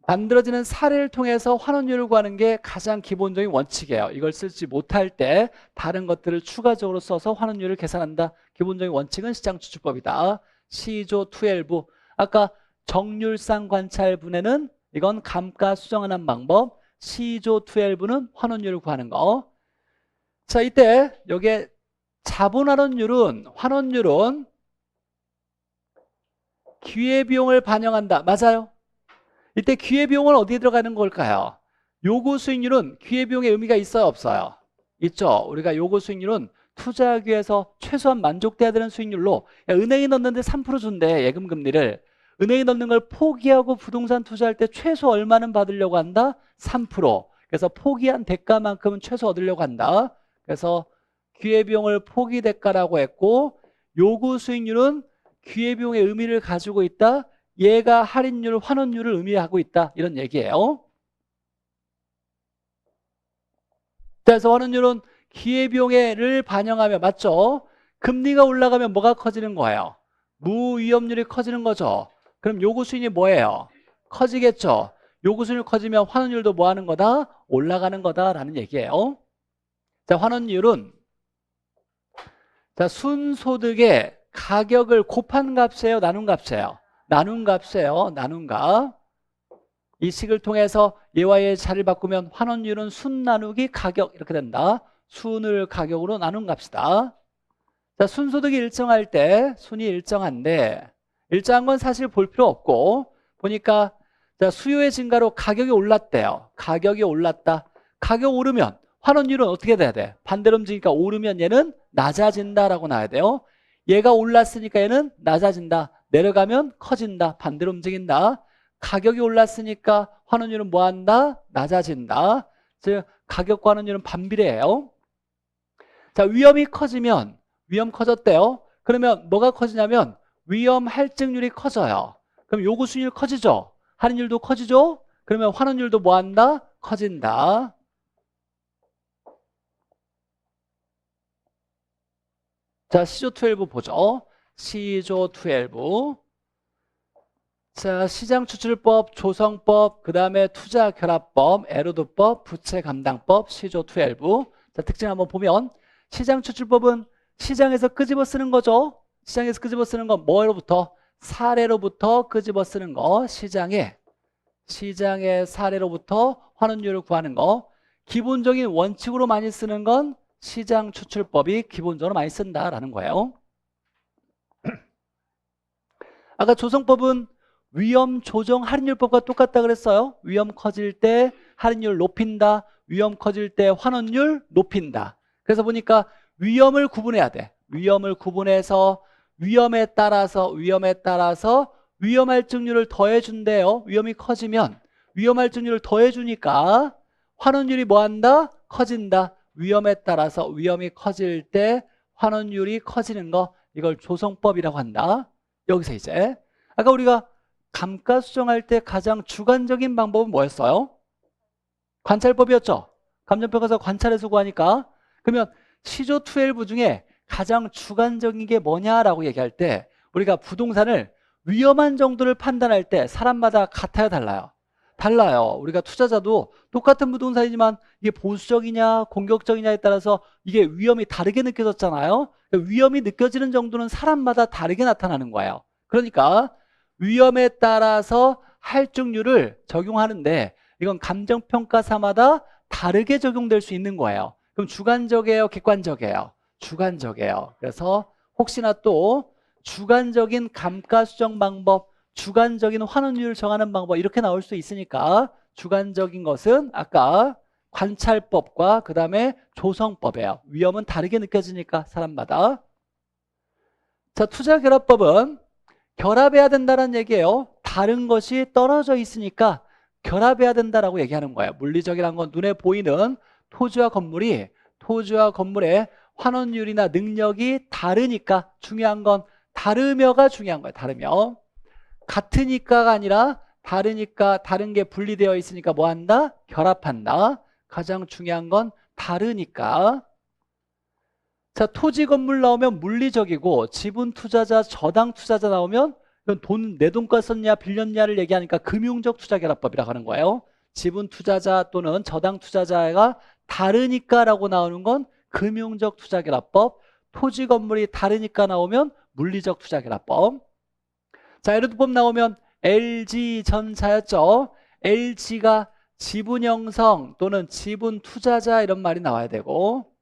만들어지는 사례를 통해서 환원율을 구하는 게 가장 기본적인 원칙이에요. 이걸 쓰지 못할 때 다른 것들을 추가적으로 써서 환원율을 계산한다. 기본적인 원칙은 시장추출법이다. 시조 투엘부. 아까 정률상 관찰분해는 이건 감가 수정하는 방법. 시조 투엘부는 환원율을 구하는 거. 자, 이때 여기에 환원율은 기회비용을 반영한다. 맞아요? 이때 기회비용은 어디에 들어가는 걸까요? 요구 수익률은 기회비용의 의미가 있어요, 없어요? 있죠. 우리가 요구 수익률은 투자하기 위해서 최소한 만족돼야 되는 수익률로, 은행이 넣는데 3% 준대, 예금 금리를. 은행이 넣는 걸 포기하고 부동산 투자할 때 최소 얼마는 받으려고 한다? 3%. 그래서 포기한 대가만큼은 최소 얻으려고 한다. 그래서 기회비용을 포기 대가라고 했고, 요구 수익률은 기회비용의 의미를 가지고 있다. 얘가 할인율, 환원율을 의미하고 있다. 이런 얘기예요. 그래서 환원율은 기회비용을 반영하면, 맞죠? 금리가 올라가면 뭐가 커지는 거예요? 무위험률이 커지는 거죠. 그럼 요구 수익이 뭐예요? 커지겠죠. 요구 수익이 커지면 환원율도 뭐 하는 거다? 올라가는 거다라는 얘기예요. 자, 환원율은 순소득의 가격을 곱한 값이에요, 나눈 값이에요? 나눈 값이에요. 나눈 값. 이 식을 통해서 얘와 얘의 자리를 바꾸면 환원율은 순 나누기 가격 이렇게 된다. 순을 가격으로 나눈 값이다. 자, 순소득이 일정할 때 순이 일정한데, 일정한 건 사실 볼 필요 없고, 보니까 자, 수요의 증가로 가격이 올랐대요. 가격이 올랐다. 가격 오르면 환원율은 어떻게 돼야 돼? 반대로 움직이니까 오르면 얘는 낮아진다라고 나와야 돼요. 얘가 올랐으니까 얘는 낮아진다. 내려가면 커진다. 반대로 움직인다. 가격이 올랐으니까 환원율은 뭐한다? 낮아진다. 즉 가격과 환원율은 반비례예요. 자, 위험이 커지면, 위험 커졌대요. 그러면 뭐가 커지냐면 위험 할증률이 커져요. 그럼 요구 수익률 커지죠. 할인율도 커지죠. 그러면 환원율도 뭐한다? 커진다. 자, 시조12 보죠. 시조12. 자, 시장추출법, 조성법, 그 다음에 투자결합법, 에르두법, 부채감당법, 시조12. 자, 특징 한번 보면 시장추출법은 시장에서 끄집어 쓰는 거죠. 시장에서 끄집어 쓰는 건 뭐로부터? 사례로부터 끄집어 쓰는 거. 시장의 사례로부터 환원율을 구하는 거. 기본적인 원칙으로 많이 쓰는 건 시장추출법이 기본적으로 많이 쓴다라는 거예요. 아까 조성법은 위험 조정 할인율법과 똑같다 그랬어요. 위험 커질 때 할인율 높인다. 위험 커질 때 환원율 높인다. 그래서 보니까 위험을 구분해야 돼. 위험을 구분해서 위험에 따라서 위험할증률을 더해준대요. 위험이 커지면 위험할증률을 더해주니까 환원율이 뭐한다? 커진다. 위험에 따라서 위험이 커질 때 환원율이 커지는 거, 이걸 조성법이라고 한다. 여기서 이제 아까 우리가 감가 수정할 때 가장 주관적인 방법은 뭐였어요? 관찰법이었죠. 감정평가에서 관찰해서 구하니까. 그러면 시조2L부 중에 가장 주관적인 게 뭐냐라고 얘기할 때 우리가 부동산을 위험한 정도를 판단할 때 사람마다 같아요, 달라요? 달라요. 우리가 투자자도 똑같은 부동산이지만 이게 보수적이냐 공격적이냐에 따라서 이게 위험이 다르게 느껴졌잖아요. 위험이 느껴지는 정도는 사람마다 다르게 나타나는 거예요. 그러니까 위험에 따라서 할증률을 적용하는데 이건 감정평가사마다 다르게 적용될 수 있는 거예요. 그럼 주관적이에요, 객관적이에요? 주관적이에요. 그래서 혹시나 또 주관적인 감가 수정 방법, 주관적인 환원율을 정하는 방법 이렇게 나올 수 있으니까 주관적인 것은 아까 관찰법과 그 다음에 조성법이에요. 위험은 다르게 느껴지니까 사람마다. 자, 투자결합법은 결합해야 된다는 얘기예요. 다른 것이 떨어져 있으니까 결합해야 된다라고 얘기하는 거예요. 물리적이라는 건 눈에 보이는 토지와 건물이 토지와 건물의 환원율이나 능력이 다르니까 중요한 건 다르며가 중요한 거예요. 다르며. 같으니까가 아니라 다르니까 다른 게 분리되어 있으니까 뭐 한다? 결합한다. 가장 중요한 건 다르니까. 자, 토지 건물 나오면 물리적이고 지분 투자자, 저당 투자자 나오면 돈, 내 돈과 썼냐 빌렸냐를 얘기하니까 금융적 투자결합법이라고 하는 거예요. 지분 투자자 또는 저당 투자자가 다르니까 라고 나오는 건 금융적 투자결합법. 토지 건물이 다르니까 나오면 물리적 투자결합법. 자, 예로법 나오면 LG전자였죠. LG가 지분 형성 또는 지분 투자자 이런 말이 나와야 되고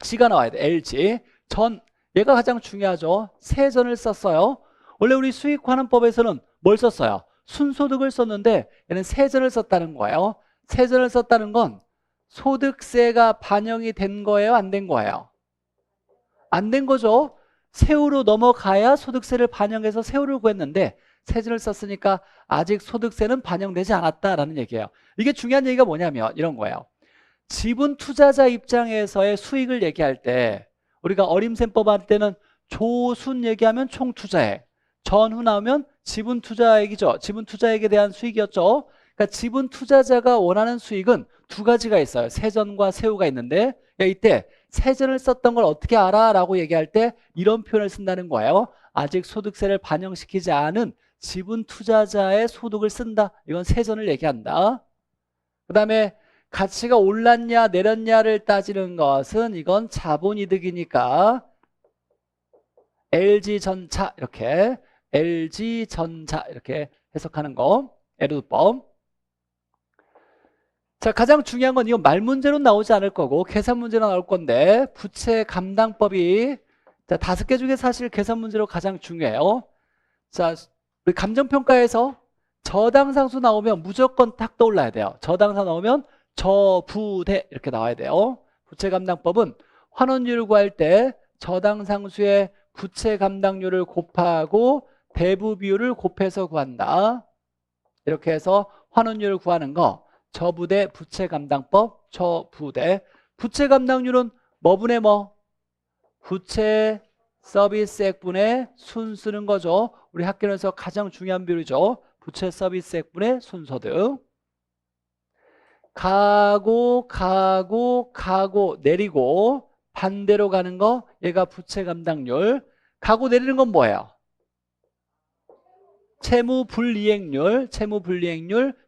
G가 나와야 돼. LG. 전, 얘가 가장 중요하죠. 세전을 썼어요. 원래 우리 수익환원법에서는 뭘 썼어요? 순소득을 썼는데 얘는 세전을 썼다는 거예요. 세전을 썼다는 건 소득세가 반영이 된 거예요? 안 된 거예요? 안 된 거죠. 세후로 넘어가야 소득세를 반영해서 세후를 구했는데 세전을 썼으니까 아직 소득세는 반영되지 않았다라는 얘기예요. 이게 중요한 얘기가 뭐냐면 이런 거예요. 지분 투자자 입장에서의 수익을 얘기할 때 우리가 어림셈법 할 때는 조순 얘기하면 총투자액, 전후 나오면 지분 투자액이죠. 지분 투자액에 대한 수익이었죠. 그러니까 지분 투자자가 원하는 수익은 두 가지가 있어요. 세전과 세후가 있는데 이때 세전을 썼던 걸 어떻게 알아? 라고 얘기할 때 이런 표현을 쓴다는 거예요. 아직 소득세를 반영시키지 않은 지분 투자자의 소득을 쓴다. 이건 세전을 얘기한다. 그 다음에 가치가 올랐냐 내렸냐를 따지는 것은 이건 자본이득이니까 LG전자 이렇게 LG전자 이렇게 해석하는 거 에르두법. 자, 가장 중요한 건 이건 말 문제로 나오지 않을 거고 계산 문제로 나올 건데 부채 감당법이 자, 5개 중에 사실 계산 문제로 가장 중요해요. 자, 우리 감정평가에서 저당상수 나오면 무조건 딱 떠올라야 돼요. 저당상 나오면 저부대 이렇게 나와야 돼요. 부채감당법은 환원율을 구할 때 저당상수의 부채감당률을 곱하고 대부 비율을 곱해서 구한다. 이렇게 해서 환원율을 구하는 거 저부대 부채감당법 저부대. 부채감당률은 뭐분의 뭐? 부채 서비스액분의 순 쓰는 거죠. 우리 학교에서 가장 중요한 비율이죠. 부채 서비스액분의 순소득. 가고 내리고 반대로 가는 거 얘가 부채 감당률. 가고 내리는 건 뭐예요? 채무 불이행률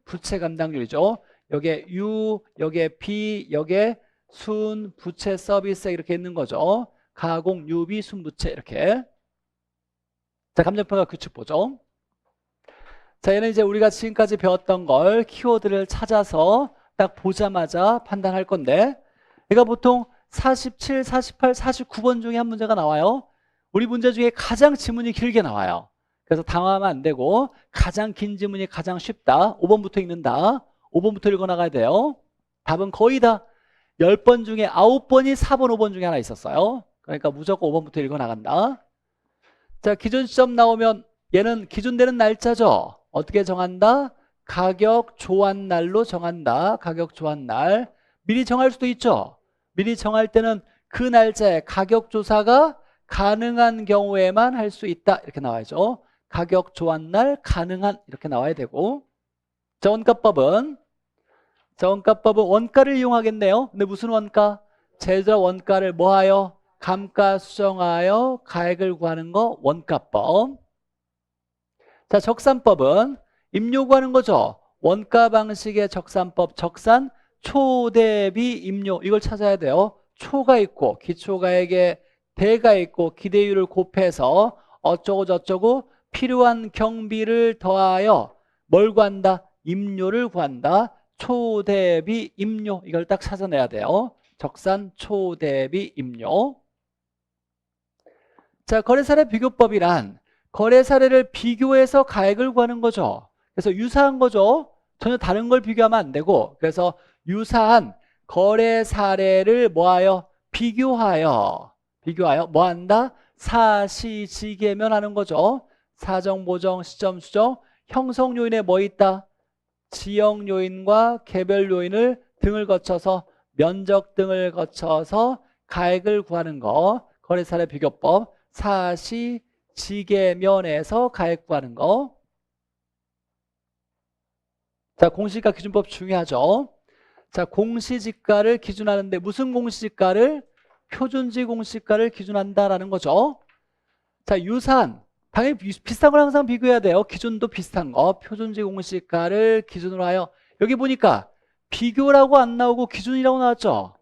부채 감당률이죠. 여기에 U, 여기에 B, 여기에 순, 부채 서비스 이렇게 있는 거죠. 가공, 유비, 순부채 이렇게. 자, 감정평가 규칙 보죠. 자, 얘는 이제 우리가 지금까지 배웠던 걸 키워드를 찾아서 딱 보자마자 판단할 건데 얘가 보통 47, 48, 49번 중에 한 문제가 나와요. 우리 문제 중에 가장 지문이 길게 나와요. 그래서 당황하면 안 되고 가장 긴 지문이 가장 쉽다. 5번부터 읽는다. 5번부터 읽어 나가야 돼요. 답은 거의 다 10번 중에 9번이 4번, 5번 중에 하나 있었어요. 그러니까 무조건 5번부터 읽어 나간다. 자, 기준 시점 나오면 얘는 기준되는 날짜죠. 어떻게 정한다? 가격 조안날로 정한다. 가격 조안날. 미리 정할 수도 있죠. 미리 정할 때는 그 날짜에 가격 조사가 가능한 경우에만 할 수 있다. 이렇게 나와야죠. 가격 조안날 가능한 이렇게 나와야 되고. 자, 원가법은 원가를 이용하겠네요. 근데 무슨 원가? 제조자 원가를 뭐하여? 감가 수정하여 가액을 구하는 거 원가법. 자, 적산법은 임료 구하는 거죠. 원가 방식의 적산법, 적산 초대비 임료 이걸 찾아야 돼요. 초가 있고 기초가액에 대가 있고 기대율을 곱해서 어쩌고 저쩌고 필요한 경비를 더하여 뭘 구한다? 임료를 구한다. 초대비 임료 이걸 딱 찾아내야 돼요. 적산 초대비 임료. 자, 거래사례 비교법이란 거래 사례를 비교해서 가액을 구하는 거죠. 그래서 유사한 거죠. 전혀 다른 걸 비교하면 안 되고, 그래서 유사한 거래 사례를 뭐하여? 비교하여 뭐 한다? 사시지계면 하는 거죠. 사정, 보정, 시점, 수정, 형성 요인에 뭐 있다? 지역 요인과 개별 요인을 등을 거쳐서 면적 등을 거쳐서 가액을 구하는 거. 거래 사례 비교법. 사시지계면에서 가액 구하는 거. 자, 공시지가 기준법 중요하죠. 자, 공시지가를 기준하는데 무슨 공시지가를? 표준지 공시지가를 기준한다라는 거죠. 자, 유사한 당연히 비슷한 걸 항상 비교해야 돼요. 기준도 비슷한 거. 표준지 공시지가를 기준으로 하여. 여기 보니까 비교라고 안 나오고 기준이라고 나왔죠.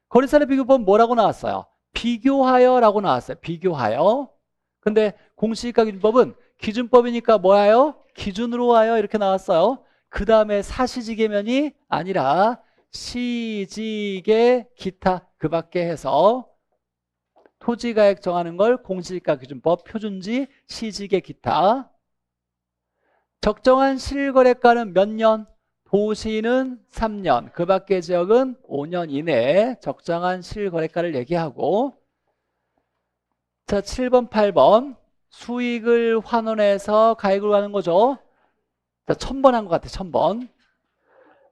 거래사례 비교법 뭐라고 나왔어요? 비교하여라고 나왔어요. 비교하여. 근데 공시지가 기준법은 기준법이니까 뭐예요? 기준으로 하여 이렇게 나왔어요. 그 다음에 사시지계면이 아니라 시지계 기타 그 밖에 해서 토지가액 정하는 걸 공시지가 기준법 표준지 시지계 기타. 적정한 실거래가는 몇 년? 도시는 3년, 그 밖의 지역은 5년 이내에 적정한 실거래가를 얘기하고. 자, 7번, 8번 수익을 환원해서 가액으로 하는 거죠. 자, 1000번 한 것 같아. 1000번.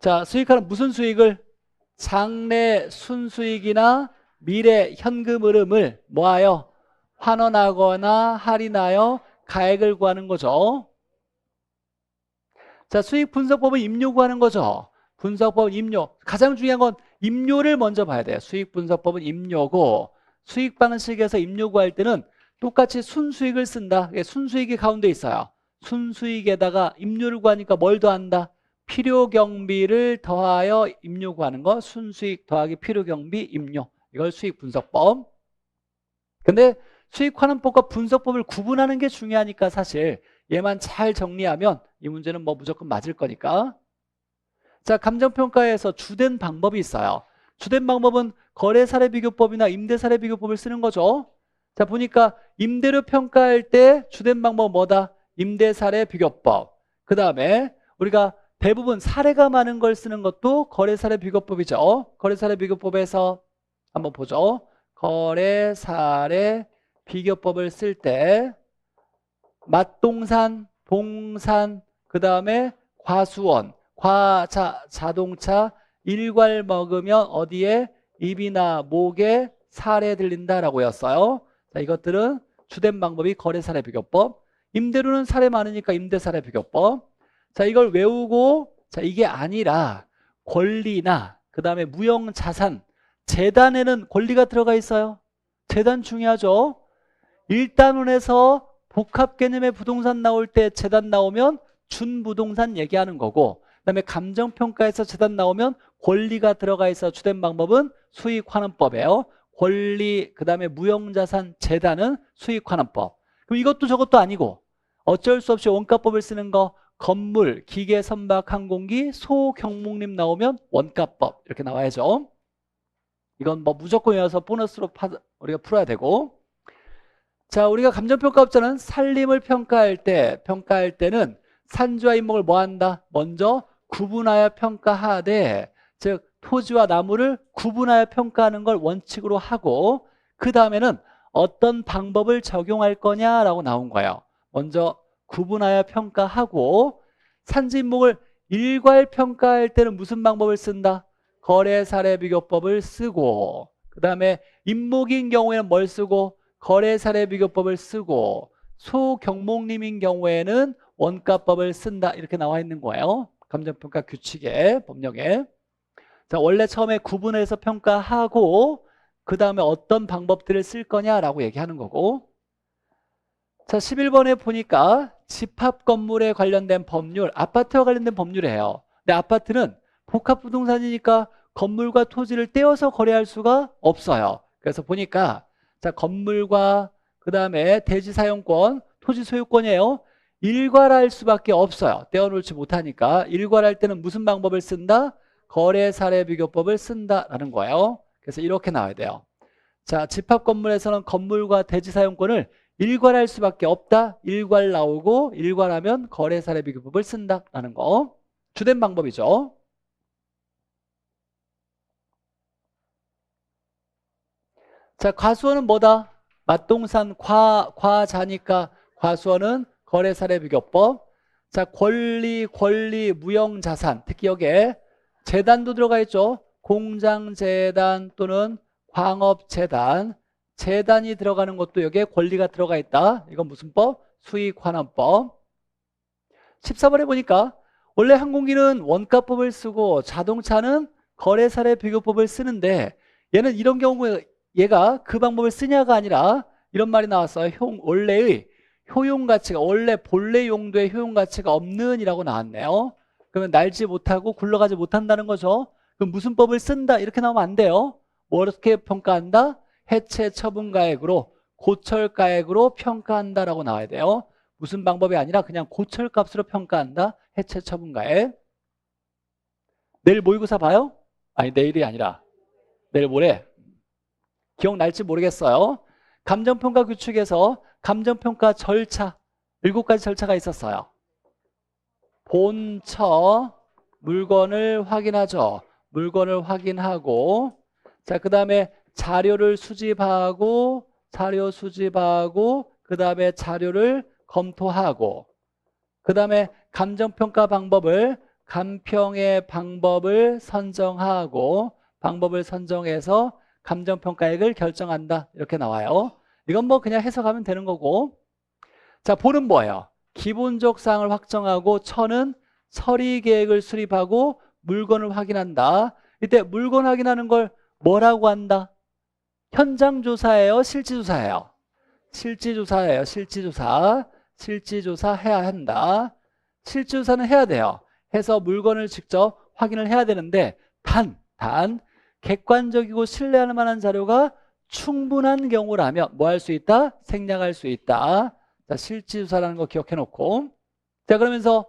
자, 수익하는 무슨 수익을? 장래 순수익이나 미래 현금 흐름을 뭐하여? 환원하거나 할인하여 가액을 구하는 거죠. 자, 수익 분석법은 임료 구하는 거죠. 분석법은 임료. 가장 중요한 건 임료를 먼저 봐야 돼요. 수익 분석법은 임료고, 수익 방식에서 임료 구할 때는 똑같이 순수익을 쓴다. 순수익이 가운데 있어요. 순수익에다가 임료를 구하니까 뭘 더한다? 필요경비를 더하여 임료 구하는 거. 순수익 더하기 필요경비 임료. 이걸 수익 분석법. 근데 수익 환원법과 분석법을 구분하는 게 중요하니까 사실 얘만 잘 정리하면 이 문제는 뭐 무조건 맞을 거니까. 자, 감정평가에서 주된 방법이 있어요. 주된 방법은 거래사례 비교법이나 임대사례 비교법을 쓰는 거죠. 자, 보니까 임대료 평가할 때 주된 방법은 뭐다? 임대사례 비교법. 그 다음에 우리가 대부분 사례가 많은 걸 쓰는 것도 거래사례 비교법이죠. 거래사례 비교법에서 한번 보죠. 거래사례 비교법을 쓸 때 맛동산, 동산, 그 다음에 과수원, 자동차, 일괄 먹으면 어디에? 입이나 목에 살에 들린다라고 했어요. 자, 이것들은 주된 방법이 거래사례 비교법. 임대료는 사례 많으니까 임대사례 비교법. 자, 이걸 외우고, 자, 이게 아니라 권리나 그 다음에 무형자산, 재단에는 권리가 들어가 있어요. 재단 중요하죠. 1단원에서 복합 개념의 부동산 나올 때 재단 나오면 준부동산 얘기하는 거고, 그 다음에 감정평가에서 재단 나오면 권리가 들어가 있어. 주된 방법은 수익환원법이에요. 권리, 그 다음에 무형자산, 재단은 수익환원법. 그럼 이것도 저것도 아니고 어쩔 수 없이 원가법을 쓰는 거. 건물, 기계, 선박, 항공기, 소, 경목림 나오면 원가법 이렇게 나와야죠. 이건 뭐 무조건 외워서 보너스로 우리가 풀어야 되고. 자, 우리가 감정평가업자는 산림을 평가할 때는 산지와 인목을 뭐 한다? 먼저 구분하여 평가하되, 즉 토지와 나무를 구분하여 평가하는 걸 원칙으로 하고, 그 다음에는 어떤 방법을 적용할 거냐라고 나온 거예요. 먼저 구분하여 평가하고 산지 인목을 일괄 평가할 때는 무슨 방법을 쓴다? 거래 사례 비교법을 쓰고, 그 다음에 임목인 경우에는 뭘 쓰고? 거래 사례 비교법을 쓰고, 소경목림인 경우에는 원가법을 쓴다. 이렇게 나와 있는 거예요. 감정평가 규칙에, 법령에. 자, 원래 처음에 구분해서 평가하고 그 다음에 어떤 방법들을 쓸 거냐라고 얘기하는 거고. 자, 11번에 보니까 집합 건물에 관련된 법률, 아파트와 관련된 법률이에요. 근데 아파트는 복합부동산이니까 건물과 토지를 떼어서 거래할 수가 없어요. 그래서 보니까 자, 건물과 그 다음에 대지 사용권, 토지 소유권이에요. 일괄할 수밖에 없어요. 떼어놓지 못하니까. 일괄할 때는 무슨 방법을 쓴다? 거래 사례 비교법을 쓴다라는 거예요. 그래서 이렇게 나와야 돼요. 자, 집합 건물에서는 건물과 대지 사용권을 일괄할 수밖에 없다. 일괄 나오고 일괄하면 거래 사례 비교법을 쓴다라는 거. 주된 방법이죠. 자, 과수원은 뭐다? 맞동산 과자니까 과수원은 거래 사례 비교법. 자, 권리, 무형자산. 특히 여기에 재단도 들어가 있죠. 공장재단 또는 광업재단. 재단이 들어가는 것도 여기에 권리가 들어가 있다. 이건 무슨 법? 수익환원법. 14번에 보니까 원래 항공기는 원가법을 쓰고 자동차는 거래 사례 비교법을 쓰는데 얘는 이런 경우에 얘가 그 방법을 쓰냐가 아니라 이런 말이 나왔어요. 원래의 효용 가치가, 원래 본래 용도의 효용 가치가 없는 이라고 나왔네요. 그러면 날지 못하고 굴러가지 못한다는 거죠. 그럼 무슨 법을 쓴다 이렇게 나오면 안 돼요. 뭐 어떻게 평가한다? 해체 처분가액으로 고철가액으로 평가한다라고 나와야 돼요. 무슨 방법이 아니라 그냥 고철값으로 평가한다. 해체 처분가액. 내일 모의고사 봐요? 아니 내일이 아니라 내일 모레. 기억날지 모르겠어요. 감정평가 규칙에서 감정평가 절차 7가지 절차가 있었어요. 본처 물건을 확인하죠. 물건을 확인하고 자, 그 다음에 자료 수집하고 그 다음에 자료를 검토하고 그 다음에 감정평가 방법을 감평의 방법을 선정하고 방법을 선정해서 감정평가액을 결정한다 이렇게 나와요. 이건 뭐 그냥 해석하면 되는 거고. 자, 볼은 뭐예요? 기본적 사항을 확정하고 처는 처리 계획을 수립하고 물건을 확인한다. 이때 물건 확인하는 걸 뭐라고 한다? 현장 조사예요? 실지 조사예요? 실지 조사예요. 실지 조사. 실지 조사 해야 한다. 실지 조사는 해야 돼요. 해서 물건을 직접 확인을 해야 되는데 단 객관적이고 신뢰할 만한 자료가 충분한 경우라면 뭐 할 수 있다? 생략할 수 있다. 자, 실지 조사라는 거 기억해 놓고. 자, 그러면서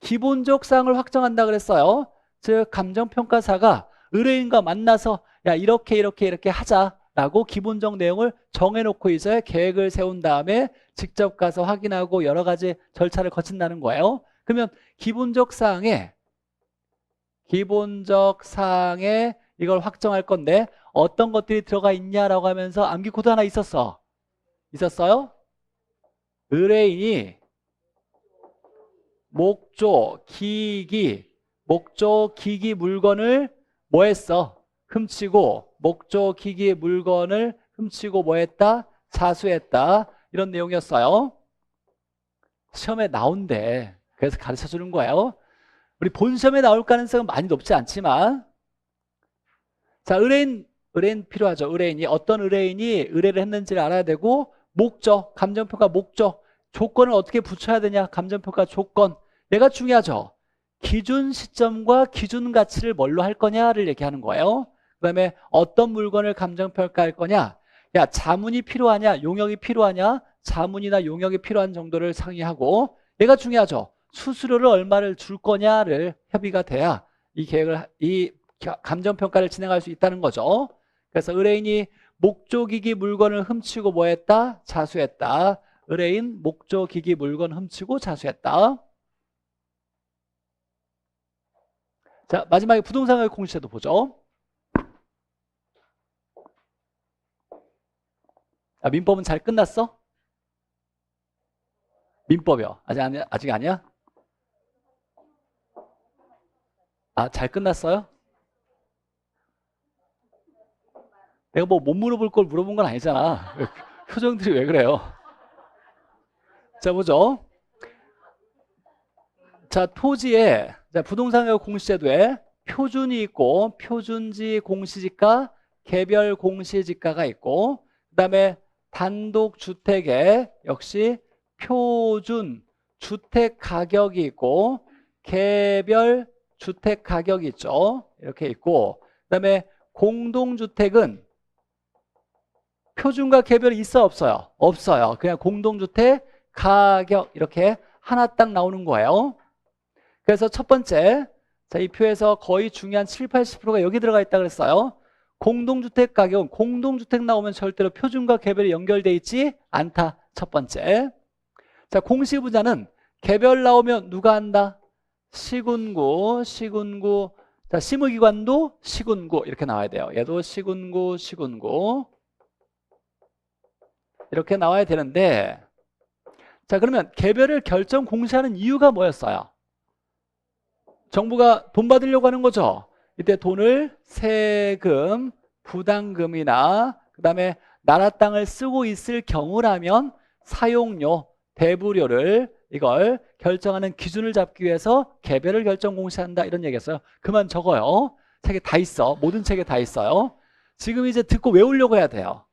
기본적 사항을 확정한다 그랬어요. 즉 감정평가사가 의뢰인과 만나서 야 이렇게 하자라고 기본적 내용을 정해놓고 이제 계획을 세운 다음에 직접 가서 확인하고 여러 가지 절차를 거친다는 거예요. 그러면 기본적 사항에 이걸 확정할 건데 어떤 것들이 들어가 있냐라고 하면서 암기 코드 하나 있었어요? 의뢰인이 목조, 기기 물건을 뭐 했어? 훔치고 목조, 기기 물건을 훔치고 뭐 했다? 자수했다. 이런 내용이었어요. 시험에 나온대. 그래서 가르쳐 주는 거예요. 우리 본 시험에 나올 가능성은 많이 높지 않지만 자, 의뢰인 필요하죠. 의뢰인이 어떤 의뢰인이 의뢰를 했는지를 알아야 되고 목적, 감정평가 목적, 조건을 어떻게 붙여야 되냐. 감정평가 조건. 얘가 중요하죠. 기준 시점과 기준 가치를 뭘로 할 거냐를 얘기하는 거예요. 그 다음에 어떤 물건을 감정평가할 거냐. 야, 자문이 필요하냐, 용역이 필요하냐, 자문이나 용역이 필요한 정도를 상의하고 얘가 중요하죠. 수수료를 얼마를 줄 거냐를 협의가 돼야 이 감정평가를 진행할 수 있다는 거죠. 그래서 의뢰인이 목조기기 물건을 훔치고 뭐 했다? 자수했다. 의뢰인 목조기기 물건 훔치고 자수했다. 자, 마지막에 부동산가격 공시제도 보죠. 아, 민법은 잘 끝났어? 민법이요. 아직 아니야? 아, 잘 끝났어요? 내가 뭐 못 물어볼 걸 물어본 건 아니잖아. 표정들이 왜 그래요? 자, 보죠. 자, 토지에, 자, 부동산가격 공시제도에 표준이 있고, 표준지 공시지가, 개별 공시지가가 있고, 그 다음에 단독주택에 역시 표준 주택 가격이 있고, 개별 주택 가격이 있죠. 이렇게 있고, 그 다음에 공동주택은 표준과 개별이 있어, 없어요? 없어요. 그냥 공동주택 가격 이렇게 하나 딱 나오는 거예요. 그래서 첫 번째, 자, 이 표에서 거의 중요한 7, 80%가 여기 들어가 있다 그랬어요. 공동주택 가격은 공동주택 나오면 절대로 표준과 개별이 연결돼 있지 않다. 첫 번째. 자, 공시부자는 개별 나오면 누가 한다? 시군구, 시군구. 자, 심의기관도 시군구 이렇게 나와야 돼요. 얘도 시군구, 시군구. 이렇게 나와야 되는데, 자, 그러면 개별을 결정 공시하는 이유가 뭐였어요? 정부가 돈 받으려고 하는 거죠. 이때 돈을 세금, 부담금이나 그 다음에 나라 땅을 쓰고 있을 경우라면 사용료, 대부료를 이걸 결정하는 기준을 잡기 위해서 개별을 결정 공시한다 이런 얘기였어요. 그만 적어요. 책에 다 있어. 모든 책에 다 있어요. 지금 이제 듣고 외우려고 해야 돼요.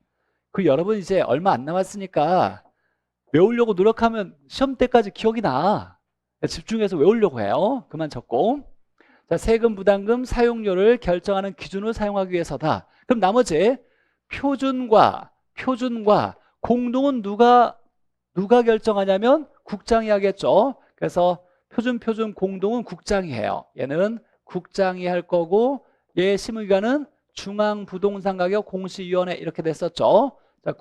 그 여러분 이제 얼마 안 남았으니까 외우려고 노력하면 시험 때까지 기억이 나. 집중해서 외우려고 해요. 그만 적고. 자, 세금, 부담금, 사용료를 결정하는 기준을 사용하기 위해서다. 그럼 나머지 표준과 공동은 누가 결정하냐면 국장이 하겠죠. 그래서 표준, 공동은 국장이 해요. 얘는 국장이 할 거고 얘 심의기관은 중앙부동산가격 공시위원회 이렇게 됐었죠. 자,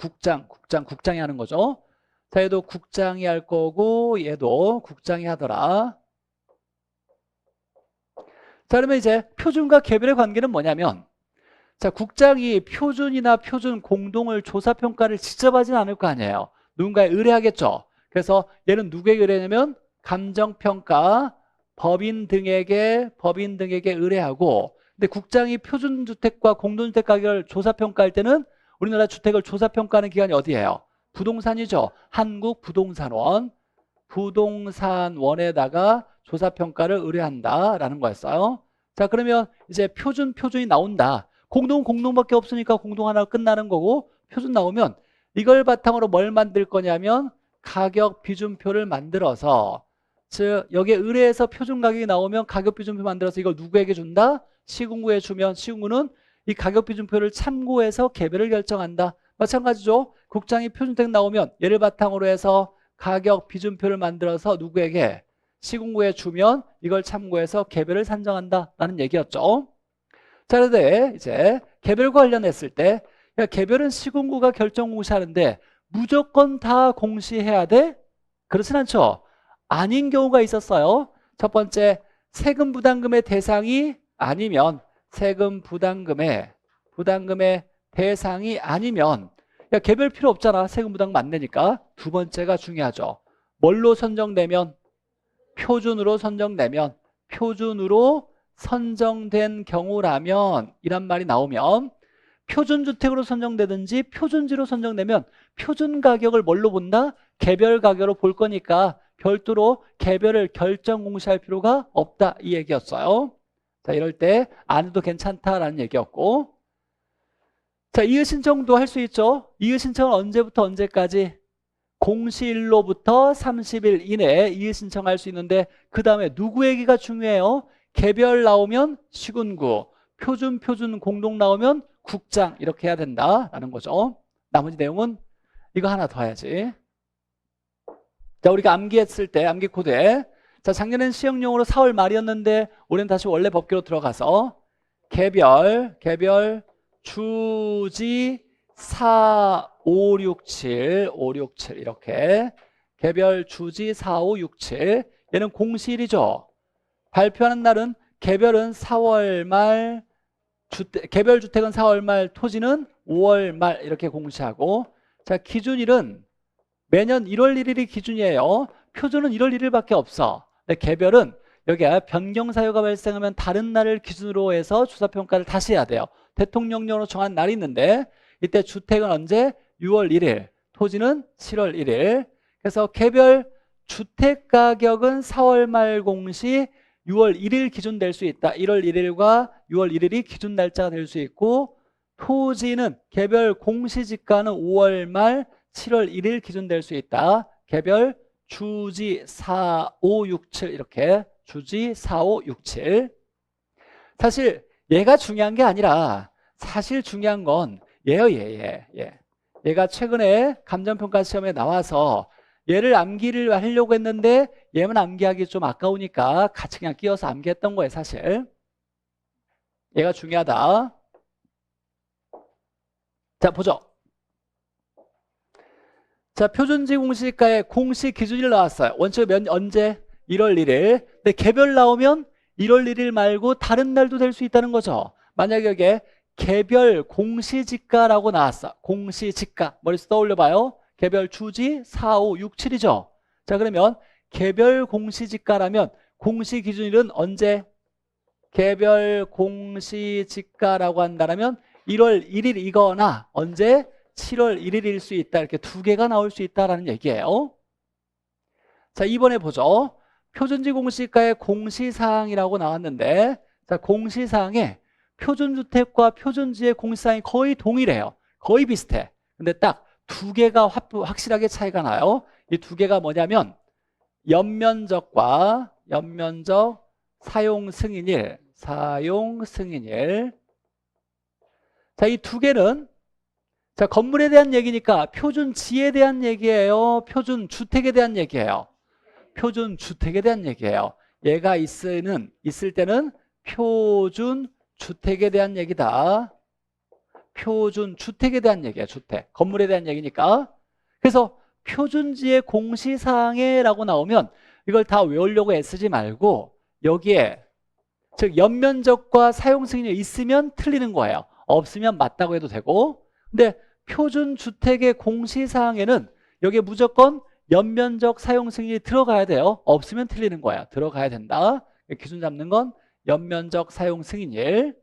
국장이 하는 거죠. 자, 얘도 국장이 할 거고 얘도 국장이 하더라. 자, 그러면 이제 표준과 개별의 관계는 뭐냐면, 자, 국장이 표준이나 표준 공동을 조사평가를 직접 하진 않을 거 아니에요. 누군가에 의뢰하겠죠. 그래서 얘는 누구에게 의뢰냐면 감정평가 법인 등에게 의뢰하고, 근데 국장이 표준주택과 공동주택 가격을 조사평가할 때는 우리나라 주택을 조사평가하는 기관이 어디예요? 부동산이죠. 한국부동산원, 부동산원에다가 조사평가를 의뢰한다라는 거였어요. 자, 그러면 이제 표준이 나온다. 공동밖에 없으니까 공동 하나 끝나는 거고, 표준 나오면 이걸 바탕으로 뭘 만들 거냐면 가격 비준표를 만들어서, 즉 여기에 의뢰해서 표준 가격이 나오면 가격 비준표 만들어서 이걸 누구에게 준다? 시군구에 주면 시군구는 이 가격 비준표를 참고해서 개별을 결정한다. 마찬가지죠. 국장이 표준주택 나오면 얘를 바탕으로 해서 가격 비준표를 만들어서 누구에게? 시군구에 주면 이걸 참고해서 개별을 산정한다라는 얘기였죠. 자, 그런데 이제 개별과 관련했을 때, 야, 개별은 시군구가 결정 공시하는데 무조건 다 공시해야 돼? 그렇진 않죠. 아닌 경우가 있었어요. 첫 번째, 세금 부담금의 대상이 아니면, 세금 부담금의 대상이 아니면, 야, 개별 필요 없잖아. 세금 부담금 안 내니까. 두 번째가 중요하죠. 뭘로 선정되면? 표준으로 선정된 경우라면 이란 말이 나오면, 표준주택으로 선정되든지 표준지로 선정되면 표준 가격을 뭘로 본다? 개별 가격으로 볼 거니까 별도로 개별을 결정 공시할 필요가 없다 이 얘기였어요. 자, 이럴 때 안 해도 괜찮다라는 얘기였고, 자, 이의신청도 할 수 있죠. 이의신청은 언제부터 언제까지? 공시일로부터 30일 이내에 이의신청할 수 있는데, 그 다음에 누구 얘기가 중요해요? 개별 나오면 시군구, 표준 공동 나오면 국장 이렇게 해야 된다라는 거죠. 나머지 내용은 이거 하나 더 해야지. 자, 우리가 암기했을 때 암기 코드에, 자, 작년엔 시행령으로 4월 말이었는데 올해는 다시 원래 법규로 들어가서 개별 주지 4, 5, 6, 7 이렇게 개별 주지 4, 5, 6, 7 얘는 공시일이죠. 발표하는 날은 개별은 4월 말, 개별 주택은 4월 말, 토지는 5월 말 이렇게 공시하고, 자, 기준일은 매년 1월 1일이 기준이에요. 표준은 1월 1일밖에 없어. 근데 개별은 여기에 변경 사유가 발생하면 다른 날을 기준으로 해서 주사평가를 다시 해야 돼요. 대통령령으로 정한 날이 있는데 이때 주택은 언제? 6월 1일, 토지는 7월 1일. 그래서 개별 주택가격은 4월 말 공시 6월 1일 기준 될 수 있다. 1월 1일과 6월 1일이 기준 날짜가 될 수 있고, 토지는 개별 공시지가는 5월 말 7월 1일 기준 될 수 있다. 개별 주지 4, 5, 6, 7 이렇게 주지 4, 5, 6, 7. 사실 얘가 중요한 게 아니라 사실 중요한 건 얘예요. 얘가 최근에 감정평가 시험에 나와서 얘를 암기를 하려고 했는데 얘만 암기하기 좀 아까우니까 같이 그냥 끼워서 암기했던 거예요. 사실 얘가 중요하다. 자, 보죠. 자, 표준지 공시지가의 공시 기준이 나왔어요. 원칙 언제? 1월 1일. 근데 개별 나오면 1월 1일 말고 다른 날도 될 수 있다는 거죠. 만약에 여기에 개별 공시지가라고 나왔어. 공시지가. 머릿속 떠올려봐요. 개별 주지 4, 5, 6, 7이죠. 자, 그러면 개별 공시지가라면 공시 기준일은 언제? 개별 공시지가라고 한다면 1월 1일이거나 언제? 7월 1일일 수 있다. 이렇게 두 개가 나올 수 있다는 얘기예요. 자, 이번에 보죠. 표준지 공시지가의 공시사항이라고 나왔는데, 자, 공시사항에 표준주택과 표준지의 공시사항이 거의 동일해요. 거의 비슷해. 근데 딱 두 개가 확실하게 차이가 나요. 이 두 개가 뭐냐면 연면적과 연면적, 사용 승인일. 자, 이 두 개는 자, 건물에 대한 얘기니까 표준지에 대한 얘기예요. 표준주택에 대한 얘기예요. 표준주택에 대한 얘기예요. 얘가 있을 때는 표준주택에 대한 얘기다. 표준주택에 대한 얘기야. 주택. 건물에 대한 얘기니까. 그래서 표준지의 공시사항에 라고 나오면 이걸 다 외우려고 애쓰지 말고 여기에 즉 연면적과 사용승인이 있으면 틀리는 거예요. 없으면 맞다고 해도 되고. 근데 표준주택의 공시사항에는 여기에 무조건 연면적 사용승인이 들어가야 돼요. 없으면 틀리는 거야. 들어가야 된다. 기준 잡는 건 연면적 사용승인일.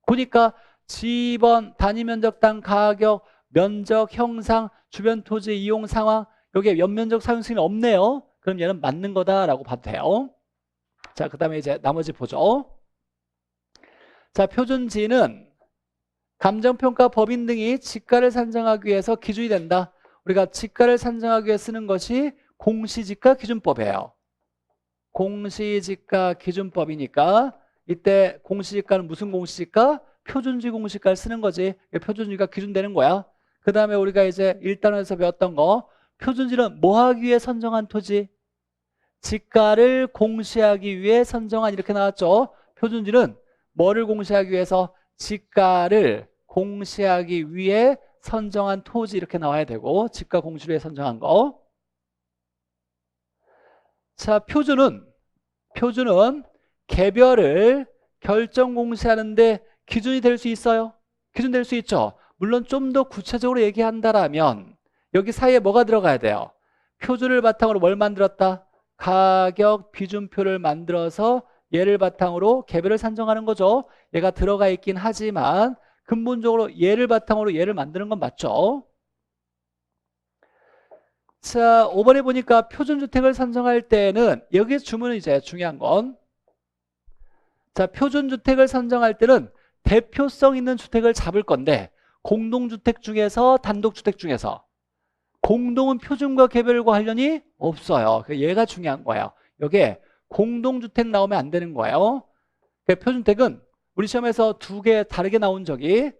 보니까 지번, 단위면적당 가격, 면적, 형상, 주변 토지 이용 상황 여기에 연면적 사용승인이 없네요. 그럼 얘는 맞는 거다라고 봐도 돼요. 자, 그 다음에 이제 나머지 보죠. 자, 표준지는 감정평가 법인 등이 지가를 산정하기 위해서 기준이 된다. 우리가 지가를 산정하기 위해 쓰는 것이 공시지가 기준법이에요. 공시지가 기준법이니까 이때 공시지가는 무슨 공시지가? 표준지 공시지가를 쓰는 거지. 표준지가 기준되는 거야. 그 다음에 우리가 이제 1단원에서 배웠던 거 표준지는 뭐 하기 위해 선정한 토지? 지가를 공시하기 위해 선정한 이렇게 나왔죠. 표준지는 뭐를 공시하기 위해서? 지가를 공시하기 위해 선정한 토지 이렇게 나와야 되고 지가 공시를 위해 선정한 거. 자, 표준은 개별을 결정 공시하는데 기준이 될 수 있어요? 기준 될 수 있죠. 물론 좀 더 구체적으로 얘기한다라면 여기 사이에 뭐가 들어가야 돼요? 표준을 바탕으로 뭘 만들었다? 가격 비준표를 만들어서 얘를 바탕으로 개별을 산정하는 거죠. 얘가 들어가 있긴 하지만 근본적으로 얘를 바탕으로 얘를 만드는 건 맞죠. 자, 5번에 보니까 표준주택을 산정할 때는 여기 주문은 이제 중요한 건 자, 표준주택을 산정할 때는 대표성 있는 주택을 잡을 건데 공동주택 중에서 단독주택 중에서 공동은 표준과 개별과 관련이 없어요. 얘가 중요한 거예요. 여기에 공동주택 나오면 안 되는 거예요. 표준주택은 우리 시험에서 두 개 다르게 나온 적이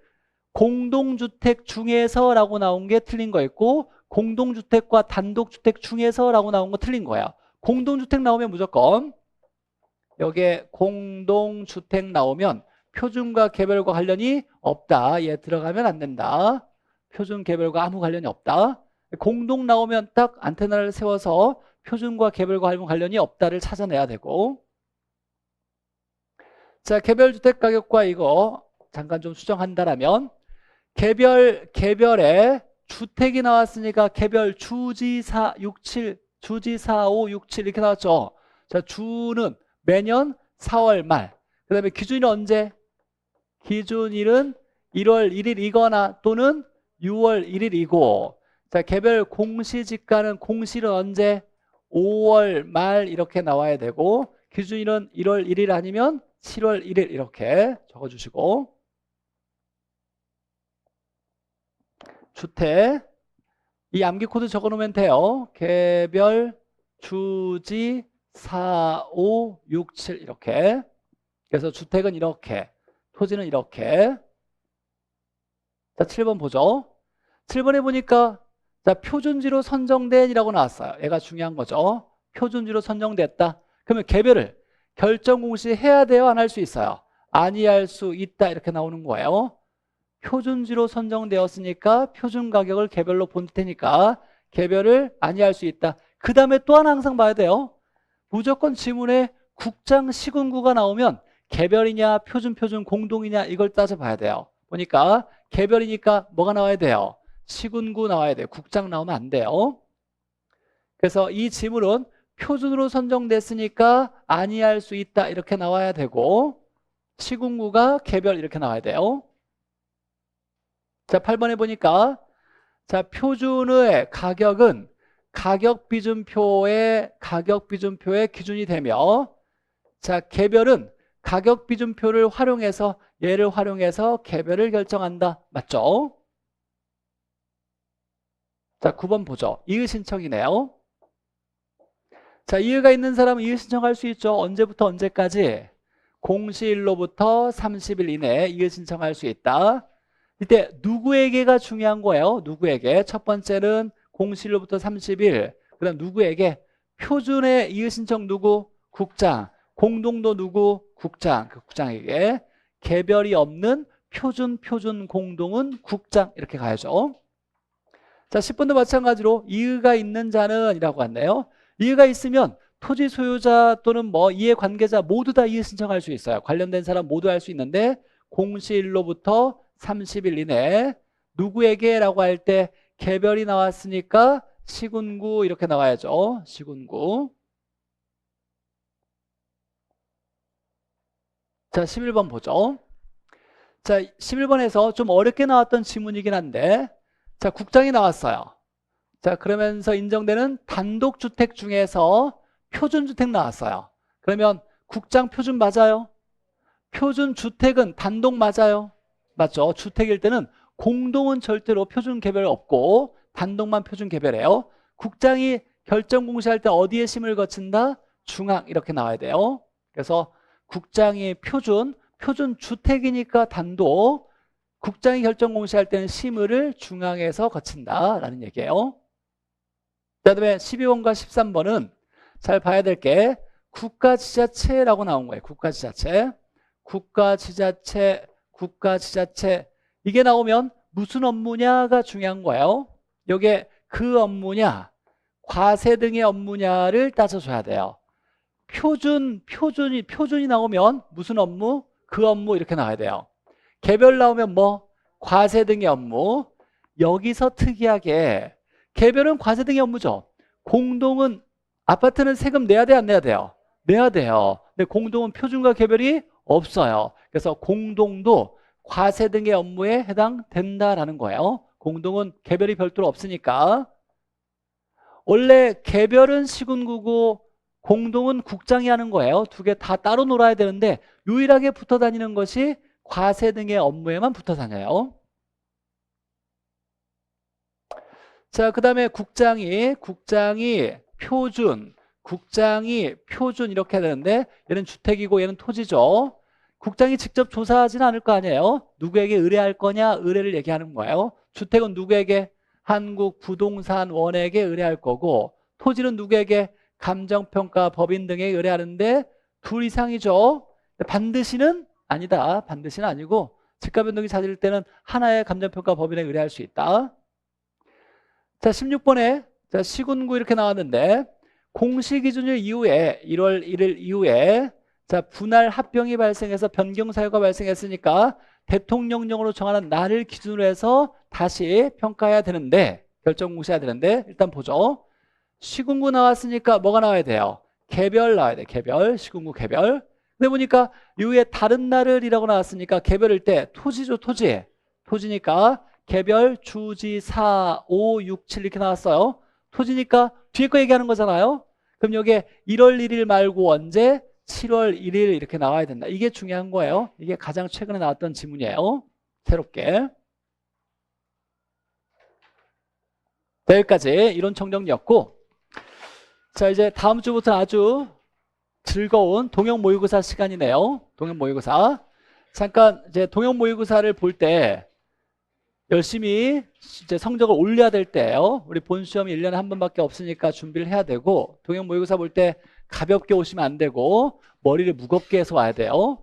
공동주택 중에서 라고 나온 게 틀린 거 있고 공동주택과 단독주택 중에서 라고 나온 거 틀린 거예요. 공동주택 나오면 무조건 여기에 공동주택 나오면 표준과 개별과 관련이 없다. 얘 들어가면 안 된다. 표준 개별과 아무 관련이 없다. 공동 나오면 딱 안테나를 세워서 표준과 개별과 관련이 없다를 찾아내야 되고. 자, 개별주택 가격과 이거 잠깐 좀 수정한다라면 개별에 주택이 나왔으니까 개별 주지 4, 6, 7 주지 4, 5, 6, 7 이렇게 나왔죠. 자, 주는 매년 4월 말. 그 다음에 기준일은 언제? 기준일은 1월 1일이거나 또는 6월 1일이고, 자, 개별 공시지가는 공시일은 언제? 5월 말 이렇게 나와야 되고, 기준일은 1월 1일 아니면 7월 1일 이렇게 적어주시고, 주택 이 암기 코드 적어놓으면 돼요. 개별 주지 4, 5, 6, 7 이렇게. 그래서 주택은 이렇게, 토지는 이렇게. 자, 7번 보죠. 7번에 보니까 자, 표준지로 선정된이라고 나왔어요. 얘가 중요한 거죠. 표준지로 선정됐다. 그러면 개별을 결정 공시해야 돼요? 안 할 수 있어요? 아니할 수 있다 이렇게 나오는 거예요. 표준지로 선정되었으니까 표준 가격을 개별로 본 테니까 개별을 아니할 수 있다. 그 다음에 또 하나 항상 봐야 돼요. 무조건 지문에 국장 시군구가 나오면 개별이냐 표준 공동이냐 이걸 따져봐야 돼요. 보니까 개별이니까 뭐가 나와야 돼요? 시군구 나와야 돼요. 국장 나오면 안 돼요. 그래서 이 지문은 표준으로 선정됐으니까 아니할 수 있다 이렇게 나와야 되고, 시군구가 개별 이렇게 나와야 돼요. 자, 8번에 보니까 자, 표준의 가격은 가격비준표의 기준이 되며, 자, 개별은 가격비준표를 활용해서 얘를 활용해서 개별을 결정한다. 맞죠? 자, 9번 보죠. 이의 신청이네요. 자, 이의가 있는 사람은 이의 신청할 수 있죠. 언제부터 언제까지? 공시일로부터 30일 이내에 이의 신청할 수 있다. 이때 누구에게가 중요한 거예요. 누구에게? 첫 번째는 공시일로부터 30일. 그 다음 누구에게? 표준의 이의 신청 누구? 국장. 공동도 누구? 국장. 그 국장에게. 개별이 없는 표준 공동은 국장. 이렇게 가야죠. 자, 10번도 마찬가지로 이의가 있는 자는 이라고 했네요. 이의가 있으면 토지 소유자 또는 뭐 이해관계자 모두 다 이의 신청할 수 있어요. 관련된 사람 모두 할 수 있는데, 공시일로부터 30일 이내 누구에게 라고 할 때 개별이 나왔으니까 시군구 이렇게 나와야죠. 시군구. 자, 11번 보죠. 자, 11번에서 좀 어렵게 나왔던 지문이긴 한데, 자, 국장이 나왔어요. 자, 그러면서 인정되는 단독주택 중에서 표준주택 나왔어요. 그러면 국장 표준 맞아요? 표준주택은 단독 맞아요? 맞죠? 주택일 때는 공동은 절대로 표준 개별 없고 단독만 표준 개별해요. 국장이 결정 공시할 때 어디에 심을 거친다? 중앙 이렇게 나와야 돼요. 그래서 국장이 표준 주택이니까 단독, 국장이 결정 공시할 때는 심의를 중앙에서 거친다라는 얘기예요. 그다음에 12번과 13번은 잘 봐야 될 게 국가지자체라고 나온 거예요. 국가지자체 이게 나오면 무슨 업무냐가 중요한 거예요. 이게 그 업무냐 과세 등의 업무냐를 따져줘야 돼요. 표준이 나오면 무슨 업무? 그 업무 이렇게 나와야 돼요. 개별 나오면 뭐? 과세 등의 업무. 여기서 특이하게 개별은 과세 등의 업무죠. 공동은 아파트는 세금 내야 돼, 안 내야 돼요? 내야 돼요. 근데 공동은 표준과 개별이 없어요. 그래서 공동도 과세 등의 업무에 해당된다라는 거예요. 공동은 개별이 별도로 없으니까. 원래 개별은 시군구고 공동은 국장이 하는 거예요. 두 개 다 따로 놀아야 되는데 유일하게 붙어 다니는 것이 과세 등의 업무에만 붙어 다녀요. 자, 그 다음에 국장이 표준 이렇게 해야 되는데, 얘는 주택이고 얘는 토지죠. 국장이 직접 조사하지는 않을 거 아니에요. 누구에게 의뢰할 거냐, 의뢰를 얘기하는 거예요. 주택은 누구에게? 한국부동산원에게 의뢰할 거고, 토지는 누구에게? 감정평가 법인 등에 의뢰하는데 둘 이상이죠. 반드시는 아니다. 반드시는 아니고 집가 변동이 잦을 때는 하나의 감정평가 법인에 의뢰할 수 있다. 자, 16번에 자, 시군구 이렇게 나왔는데, 공시기준일 이후에 1월 1일 이후에 자, 분할 합병이 발생해서 변경사유가 발생했으니까 대통령령으로 정하는 날을 기준으로 해서 다시 평가해야 되는데, 결정 공시해야 되는데, 일단 보죠. 시군구 나왔으니까 뭐가 나와야 돼요? 개별 나와야 돼. 개별. 시군구 개별. 근데 보니까 이후에 다른 날을이라고 나왔으니까 개별일 때 토지죠. 토지. 토지니까 개별 주지 4, 5, 6, 7 이렇게 나왔어요. 토지니까 뒤에 거 얘기하는 거잖아요. 그럼 여기에 1월 1일 말고 언제? 7월 1일 이렇게 나와야 된다. 이게 중요한 거예요. 이게 가장 최근에 나왔던 지문이에요. 새롭게. 자, 여기까지 이론 청정리였고, 자, 이제 다음 주부터 아주 즐거운 동형 모의고사 시간이네요. 동형 모의고사. 잠깐 이제 동형 모의고사를 볼 때 열심히 이제 성적을 올려야 될 때예요. 우리 본 시험이 1년에 한 번밖에 없으니까 준비를 해야 되고, 동형 모의고사 볼 때 가볍게 오시면 안 되고 머리를 무겁게 해서 와야 돼요.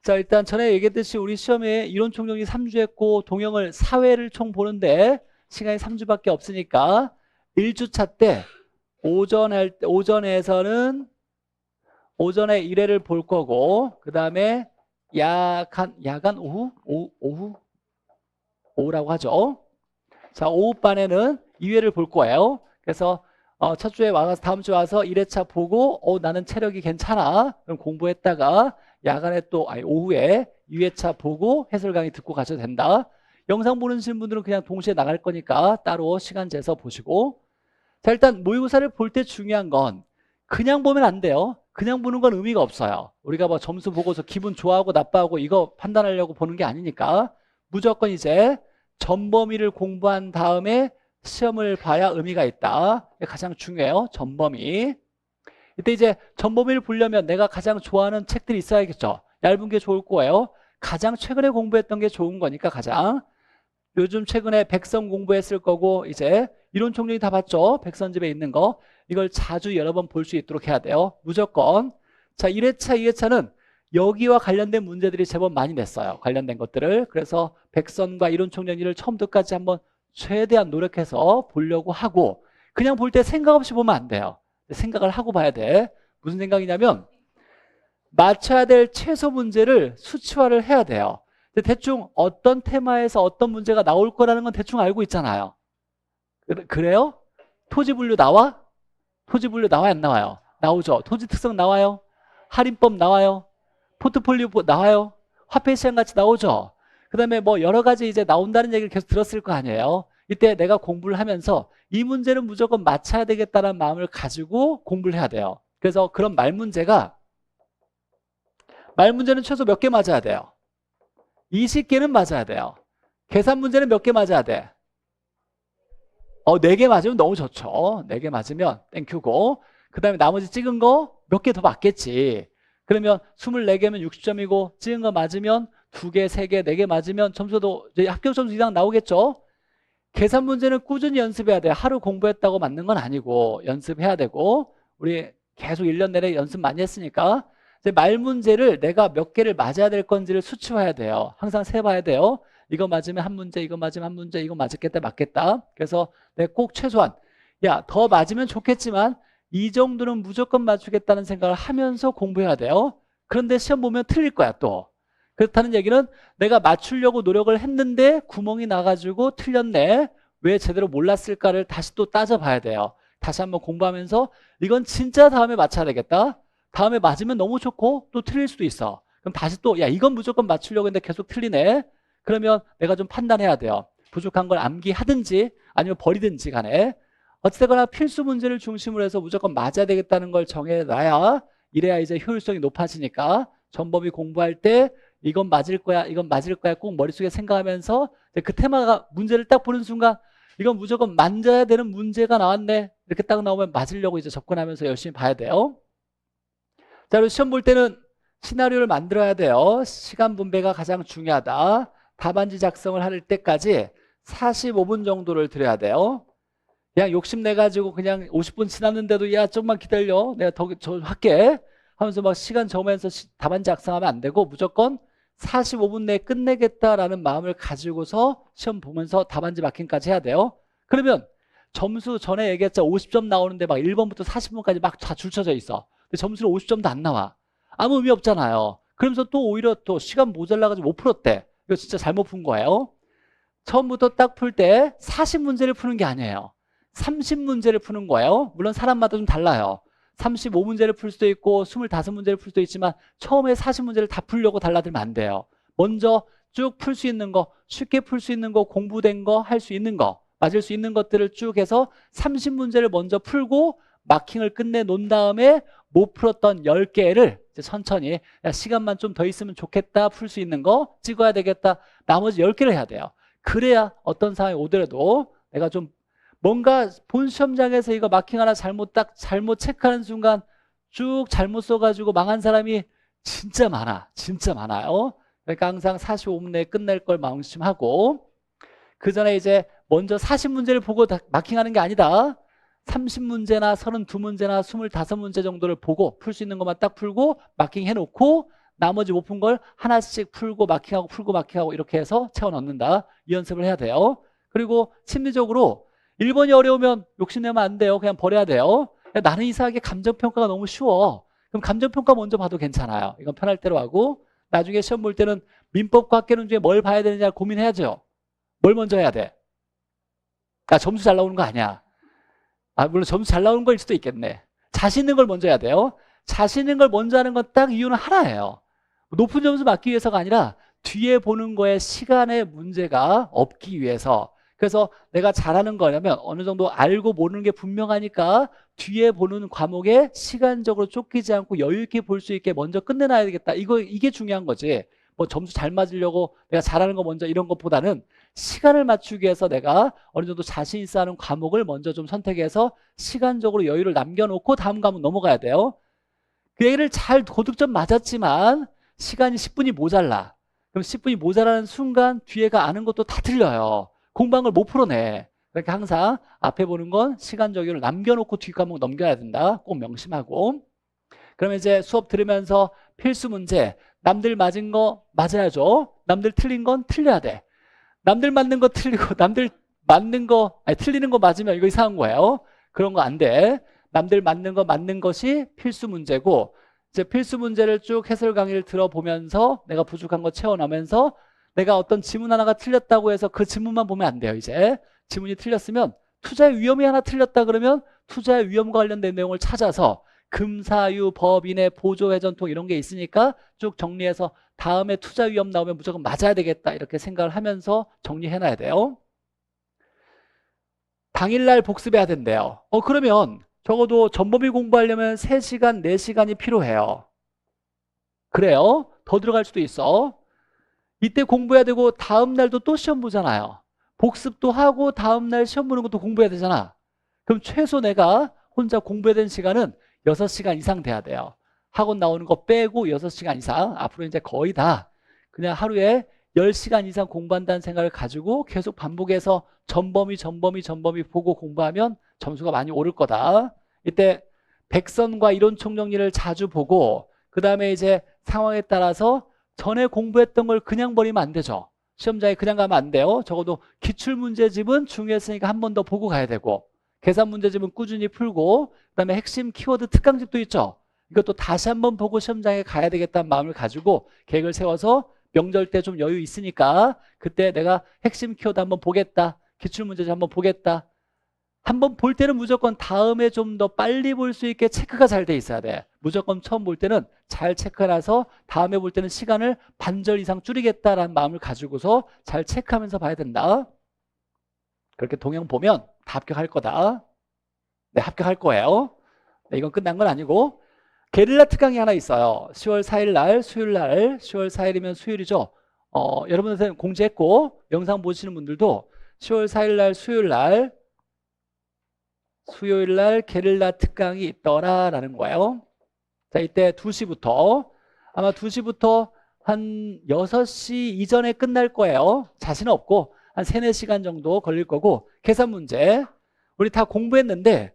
자, 일단 전에 얘기했듯이 우리 시험에 이론 총정리 3주 했고 동형을 4회를 총 보는데 시간이 3주밖에 없으니까 1주차 때 오전에서는 오전에 1회를 볼 거고, 그 다음에 야간 오후라고 하죠. 자, 오후반에는 2회를 볼 거예요. 그래서 첫 주에 와서 다음 주에 와서 1회차 보고 나는 체력이 괜찮아. 그럼 공부했다가 야간에 또 오후에 2회차 보고 해설 강의 듣고 가셔도 된다. 영상 보시는 분들은 그냥 동시에 나갈 거니까 따로 시간 재서 보시고. 자, 일단 모의고사를 볼 때 중요한 건 그냥 보면 안 돼요. 그냥 보는 건 의미가 없어요. 우리가 뭐 점수 보고서 기분 좋아하고 나빠하고 이거 판단하려고 보는 게 아니니까 무조건 이제 전범위를 공부한 다음에 시험을 봐야 의미가 있다. 이게 가장 중요해요. 전범위. 이때 이제 전범위를 보려면 내가 가장 좋아하는 책들이 있어야겠죠. 얇은 게 좋을 거예요. 가장 최근에 공부했던 게 좋은 거니까 가장. 요즘 최근에 백선 공부했을 거고, 이제 이론 총정리 다 봤죠? 백선집에 있는 거. 이걸 자주 여러 번 볼 수 있도록 해야 돼요. 무조건. 자, 1회차, 2회차는 여기와 관련된 문제들이 제법 많이 냈어요. 관련된 것들을. 그래서 백선과 이론 총정리를 처음부터까지 한번 최대한 노력해서 보려고 하고, 그냥 볼 때 생각 없이 보면 안 돼요. 생각을 하고 봐야 돼. 무슨 생각이냐면 맞춰야 될 최소 문제를 수치화를 해야 돼요. 근데 대충 어떤 테마에서 어떤 문제가 나올 거라는 건 대충 알고 있잖아요. 그래요? 토지 분류 나와? 토지 분류 나와요, 안 나와요? 나오죠. 토지 특성 나와요. 할인법 나와요. 포트폴리오 나와요. 화폐 시장 같이 나오죠. 그 다음에 뭐 여러 가지 이제 나온다는 얘기를 계속 들었을 거 아니에요. 이때 내가 공부를 하면서 이 문제는 무조건 맞춰야 되겠다는 마음을 가지고 공부를 해야 돼요. 그래서 그런 말 문제는 최소 몇 개 맞아야 돼요? 20개는 맞아야 돼요. 계산 문제는 몇 개 맞아야 돼? 4개 맞으면 너무 좋죠. 4개 맞으면 땡큐고, 그 다음에 나머지 찍은 거 몇 개 더 맞겠지. 그러면 24개면 60점이고 찍은 거 맞으면 2개, 3개, 4개 맞으면 점수도 이제 합격 점수 이상 나오겠죠. 계산 문제는 꾸준히 연습해야 돼요. 하루 공부했다고 맞는 건 아니고 연습해야 되고, 우리 계속 1년 내내 연습 많이 했으니까 이제 말 문제를 내가 몇 개를 맞아야 될 건지를 수치화해야 돼요. 항상 세봐야 돼요. 이거 맞으면 한 문제, 이거 맞으면 한 문제, 이거 맞겠다, 맞겠다. 그래서 내가 꼭 최소한 더 맞으면 좋겠지만 이 정도는 무조건 맞추겠다는 생각을 하면서 공부해야 돼요. 그런데 시험 보면 틀릴 거야 또. 그렇다는 얘기는 내가 맞추려고 노력을 했는데 구멍이 나가지고 틀렸네. 왜 제대로 몰랐을까를 다시 또 따져봐야 돼요. 다시 한번 공부하면서 이건 진짜 다음에 맞춰야 되겠다. 다음에 맞으면 너무 좋고 또 틀릴 수도 있어. 그럼 다시 또 이건 무조건 맞추려고 했는데 계속 틀리네. 그러면 내가 좀 판단해야 돼요. 부족한 걸 암기하든지 아니면 버리든지 간에. 어찌되거나 필수 문제를 중심으로 해서 무조건 맞아야 되겠다는 걸 정해놔야, 이래야 이제 효율성이 높아지니까 전범위 공부할 때 이건 맞을 거야, 이건 맞을 거야 꼭 머릿속에 생각하면서 그 테마가 문제를 딱 보는 순간 이건 무조건 만져야 되는 문제가 나왔네. 이렇게 딱 나오면 맞으려고 이제 접근하면서 열심히 봐야 돼요. 자, 그리고 시험 볼 때는 시나리오를 만들어야 돼요. 시간 분배가 가장 중요하다. 답안지 작성을 할 때까지 45분 정도를 드려야 돼요. 그냥 욕심내가지고 그냥 50분 지났는데도 좀만 기다려, 내가 저 할게 하면서 막 시간 정하면서 답안지 작성하면 안 되고 무조건 45분 내에 끝내겠다라는 마음을 가지고서 시험 보면서 답안지 마킹까지 해야 돼요. 그러면 점수 전에 얘기했죠. 50점 나오는데 막 1번부터 40번까지 막 다 줄쳐져 있어. 근데 점수는 50점도 안 나와. 아무 의미 없잖아요. 그러면서 또 오히려 또 시간 모자라가지고 못 풀었대. 이거 진짜 잘못 푼 거예요. 처음부터 딱 풀 때 40문제를 푸는 게 아니에요. 30문제를 푸는 거예요. 물론 사람마다 좀 달라요. 35문제를 풀 수도 있고 25문제를 풀 수도 있지만 처음에 40문제를 다 풀려고 달라들면 안 돼요. 먼저 쭉 풀 수 있는 거, 쉽게 풀 수 있는 거, 공부된 거, 할 수 있는 거, 맞을 수 있는 것들을 쭉 해서 30문제를 먼저 풀고 마킹을 끝내 놓은 다음에 못 풀었던 10개를 이제 천천히, 야, 시간만 좀 더 있으면 좋겠다, 풀 수 있는 거 찍어야 되겠다, 나머지 10개를 해야 돼요. 그래야 어떤 상황이 오더라도 내가 좀 뭔가 본 시험장에서 이거 마킹 하나 잘못 체크하는 순간 쭉 잘못 써가지고 망한 사람이 진짜 많아. 진짜 많아요. 그러니까 항상 45분 내에 끝낼 걸 마음심하고, 그 전에 이제 먼저 40문제를 보고 마킹하는 게 아니다. 30문제나 32문제나 25문제 정도를 보고 풀 수 있는 것만 딱 풀고 마킹 해놓고 나머지 못 푼 걸 하나씩 풀고 마킹하고 풀고 마킹하고 이렇게 해서 채워 넣는다. 이 연습을 해야 돼요. 그리고 심리적으로 1번이 어려우면 욕심내면 안 돼요. 그냥 버려야 돼요. 야, 나는 이상하게 감정평가가 너무 쉬워. 그럼 감정평가 먼저 봐도 괜찮아요. 이건 편할 대로 하고, 나중에 시험 볼 때는 민법과 학개론 중에 뭘 봐야 되느냐 고민해야죠. 뭘 먼저 해야 돼? 아, 점수 잘 나오는 거 아니야. 아, 물론 점수 잘 나오는 거일 수도 있겠네. 자신 있는 걸 먼저 해야 돼요. 자신 있는 걸 먼저 하는 건 딱 이유는 하나예요. 높은 점수 받기 위해서가 아니라 뒤에 보는 거에 시간의 문제가 없기 위해서. 그래서 내가 잘하는 거냐면 어느 정도 알고 모르는 게 분명하니까 뒤에 보는 과목에 시간적으로 쫓기지 않고 여유 있게 볼 수 있게 먼저 끝내놔야 되겠다. 이게 중요한 거지. 뭐 점수 잘 맞으려고 내가 잘하는 거 먼저 이런 것보다는 시간을 맞추기 위해서 내가 어느 정도 자신 있어 하는 과목을 먼저 좀 선택해서 시간적으로 여유를 남겨놓고 다음 과목 넘어가야 돼요. 그 얘기를 잘 고득점 맞았지만 시간이 10분이 모자라. 그럼 10분이 모자라는 순간 뒤에가 아는 것도 다 틀려요. 공부한 걸 못 풀어내. 그러니까 항상 앞에 보는 건 시간 여유를 남겨놓고 뒤 과목 넘겨야 된다. 꼭 명심하고. 그러면 이제 수업 들으면서 필수 문제, 남들 맞은 거 맞아야죠. 남들 틀린 건 틀려야 돼. 남들 맞는 거 틀리고 남들 맞는 거, 아니 틀리는 거 맞으면 이거 이상한 거예요. 그런 거 안 돼. 남들 맞는 거 맞는 것이 필수 문제고, 이제 필수 문제를 쭉 해설 강의를 들어보면서 내가 부족한 거 채워나면서 내가 어떤 지문 하나가 틀렸다고 해서 그 지문만 보면 안 돼요. 이제 지문이 틀렸으면 투자의 위험이 하나 틀렸다 그러면 투자의 위험과 관련된 내용을 찾아서 금사유, 법인의 보조 회전통 이런 게 있으니까 쭉 정리해서 다음에 투자 위험 나오면 무조건 맞아야 되겠다 이렇게 생각을 하면서 정리해놔야 돼요. 당일날 복습해야 된대요. 그러면 적어도 전범위 공부하려면 3시간, 4시간이 필요해요. 그래요? 더 들어갈 수도 있어. 이때 공부해야 되고 다음 날도 또 시험 보잖아요. 복습도 하고 다음 날 시험 보는 것도 공부해야 되잖아. 그럼 최소 내가 혼자 공부해야 되는 시간은 6시간 이상 돼야 돼요. 학원 나오는 거 빼고 6시간 이상. 앞으로 이제 거의 다 그냥 하루에 10시간 이상 공부한다는 생각을 가지고 계속 반복해서 전범위 보고 공부하면 점수가 많이 오를 거다. 이때 백선과 이론 총정리를 자주 보고 그 다음에 이제 상황에 따라서 전에 공부했던 걸 그냥 버리면 안 되죠. 시험장에 그냥 가면 안 돼요. 적어도 기출문제집은 중요했으니까 한 번 더 보고 가야 되고, 계산문제집은 꾸준히 풀고, 그 다음에 핵심 키워드 특강집도 있죠. 이것도 다시 한번 보고 시험장에 가야 되겠다는 마음을 가지고 계획을 세워서 명절 때 좀 여유 있으니까 그때 내가 핵심 키워드 한번 보겠다, 기출문제집 한번 보겠다. 한번 볼 때는 무조건 다음에 좀 더 빨리 볼 수 있게 체크가 잘 돼 있어야 돼. 무조건 처음 볼 때는 잘 체크해놔서 다음에 볼 때는 시간을 반절 이상 줄이겠다라는 마음을 가지고서 잘 체크하면서 봐야 된다. 그렇게 동영 보면 다 합격할 거다. 네, 합격할 거예요. 네, 이건 끝난 건 아니고 게릴라 특강이 하나 있어요. 10월 4일 날 수요일 날, 10월 4일이면 수요일이죠. 여러분들 공지했고 영상 보시는 분들도 10월 4일 날 수요일 날 게릴라 특강이 있더라라는 거예요. 자, 이때 2시부터 아마 2시부터 한 6시 이전에 끝날 거예요. 자신은 없고 한 3, 4시간 정도 걸릴 거고, 계산 문제 우리 다 공부했는데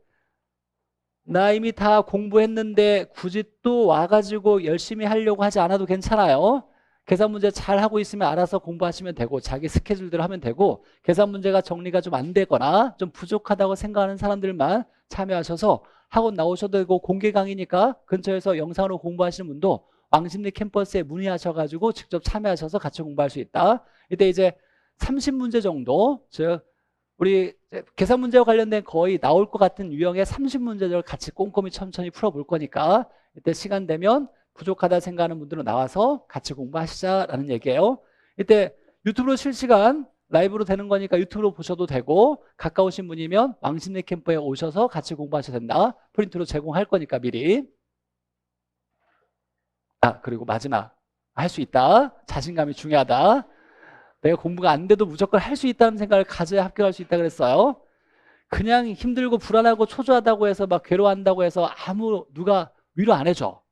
나 이미 다 공부했는데 굳이 또 와가지고 열심히 하려고 하지 않아도 괜찮아요. 계산 문제 잘 하고 있으면 알아서 공부하시면 되고 자기 스케줄대로 하면 되고, 계산 문제가 정리가 좀 안 되거나 좀 부족하다고 생각하는 사람들만 참여하셔서 학원 나오셔도 되고, 공개 강의니까 근처에서 영상으로 공부하시는 분도 왕십리 캠퍼스에 문의하셔가지고 직접 참여하셔서 같이 공부할 수 있다. 이때 이제 30문제 정도, 즉 우리 계산 문제와 관련된 거의 나올 것 같은 유형의 30문제를 같이 꼼꼼히 천천히 풀어볼 거니까 이때 시간 되면 부족하다 생각하는 분들은 나와서 같이 공부하시자라는 얘기예요. 이때 유튜브로 실시간 라이브로 되는 거니까 유튜브로 보셔도 되고 가까우신 분이면 왕십리 캠프에 오셔서 같이 공부하셔도 된다. 프린트로 제공할 거니까 미리. 그리고 마지막 할 수 있다. 자신감이 중요하다. 내가 공부가 안 돼도 무조건 할 수 있다는 생각을 가져야 합격할 수 있다 그랬어요. 그냥 힘들고 불안하고 초조하다고 해서 막 괴로워한다고 해서 누가 위로 안 해줘.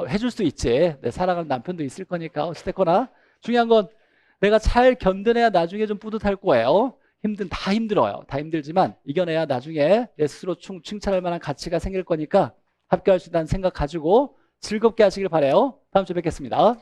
해줄 수 있지. 내 사랑하는 남편도 있을 거니까 어찌됐거나 중요한 건 내가 잘 견뎌내야 나중에 좀 뿌듯할 거예요. 다 힘들어요. 다 힘들지만 이겨내야 나중에 내 스스로 칭찬할 만한 가치가 생길 거니까 합격할 수 있다는 생각 가지고 즐겁게 하시길 바라요. 다음 주에 뵙겠습니다.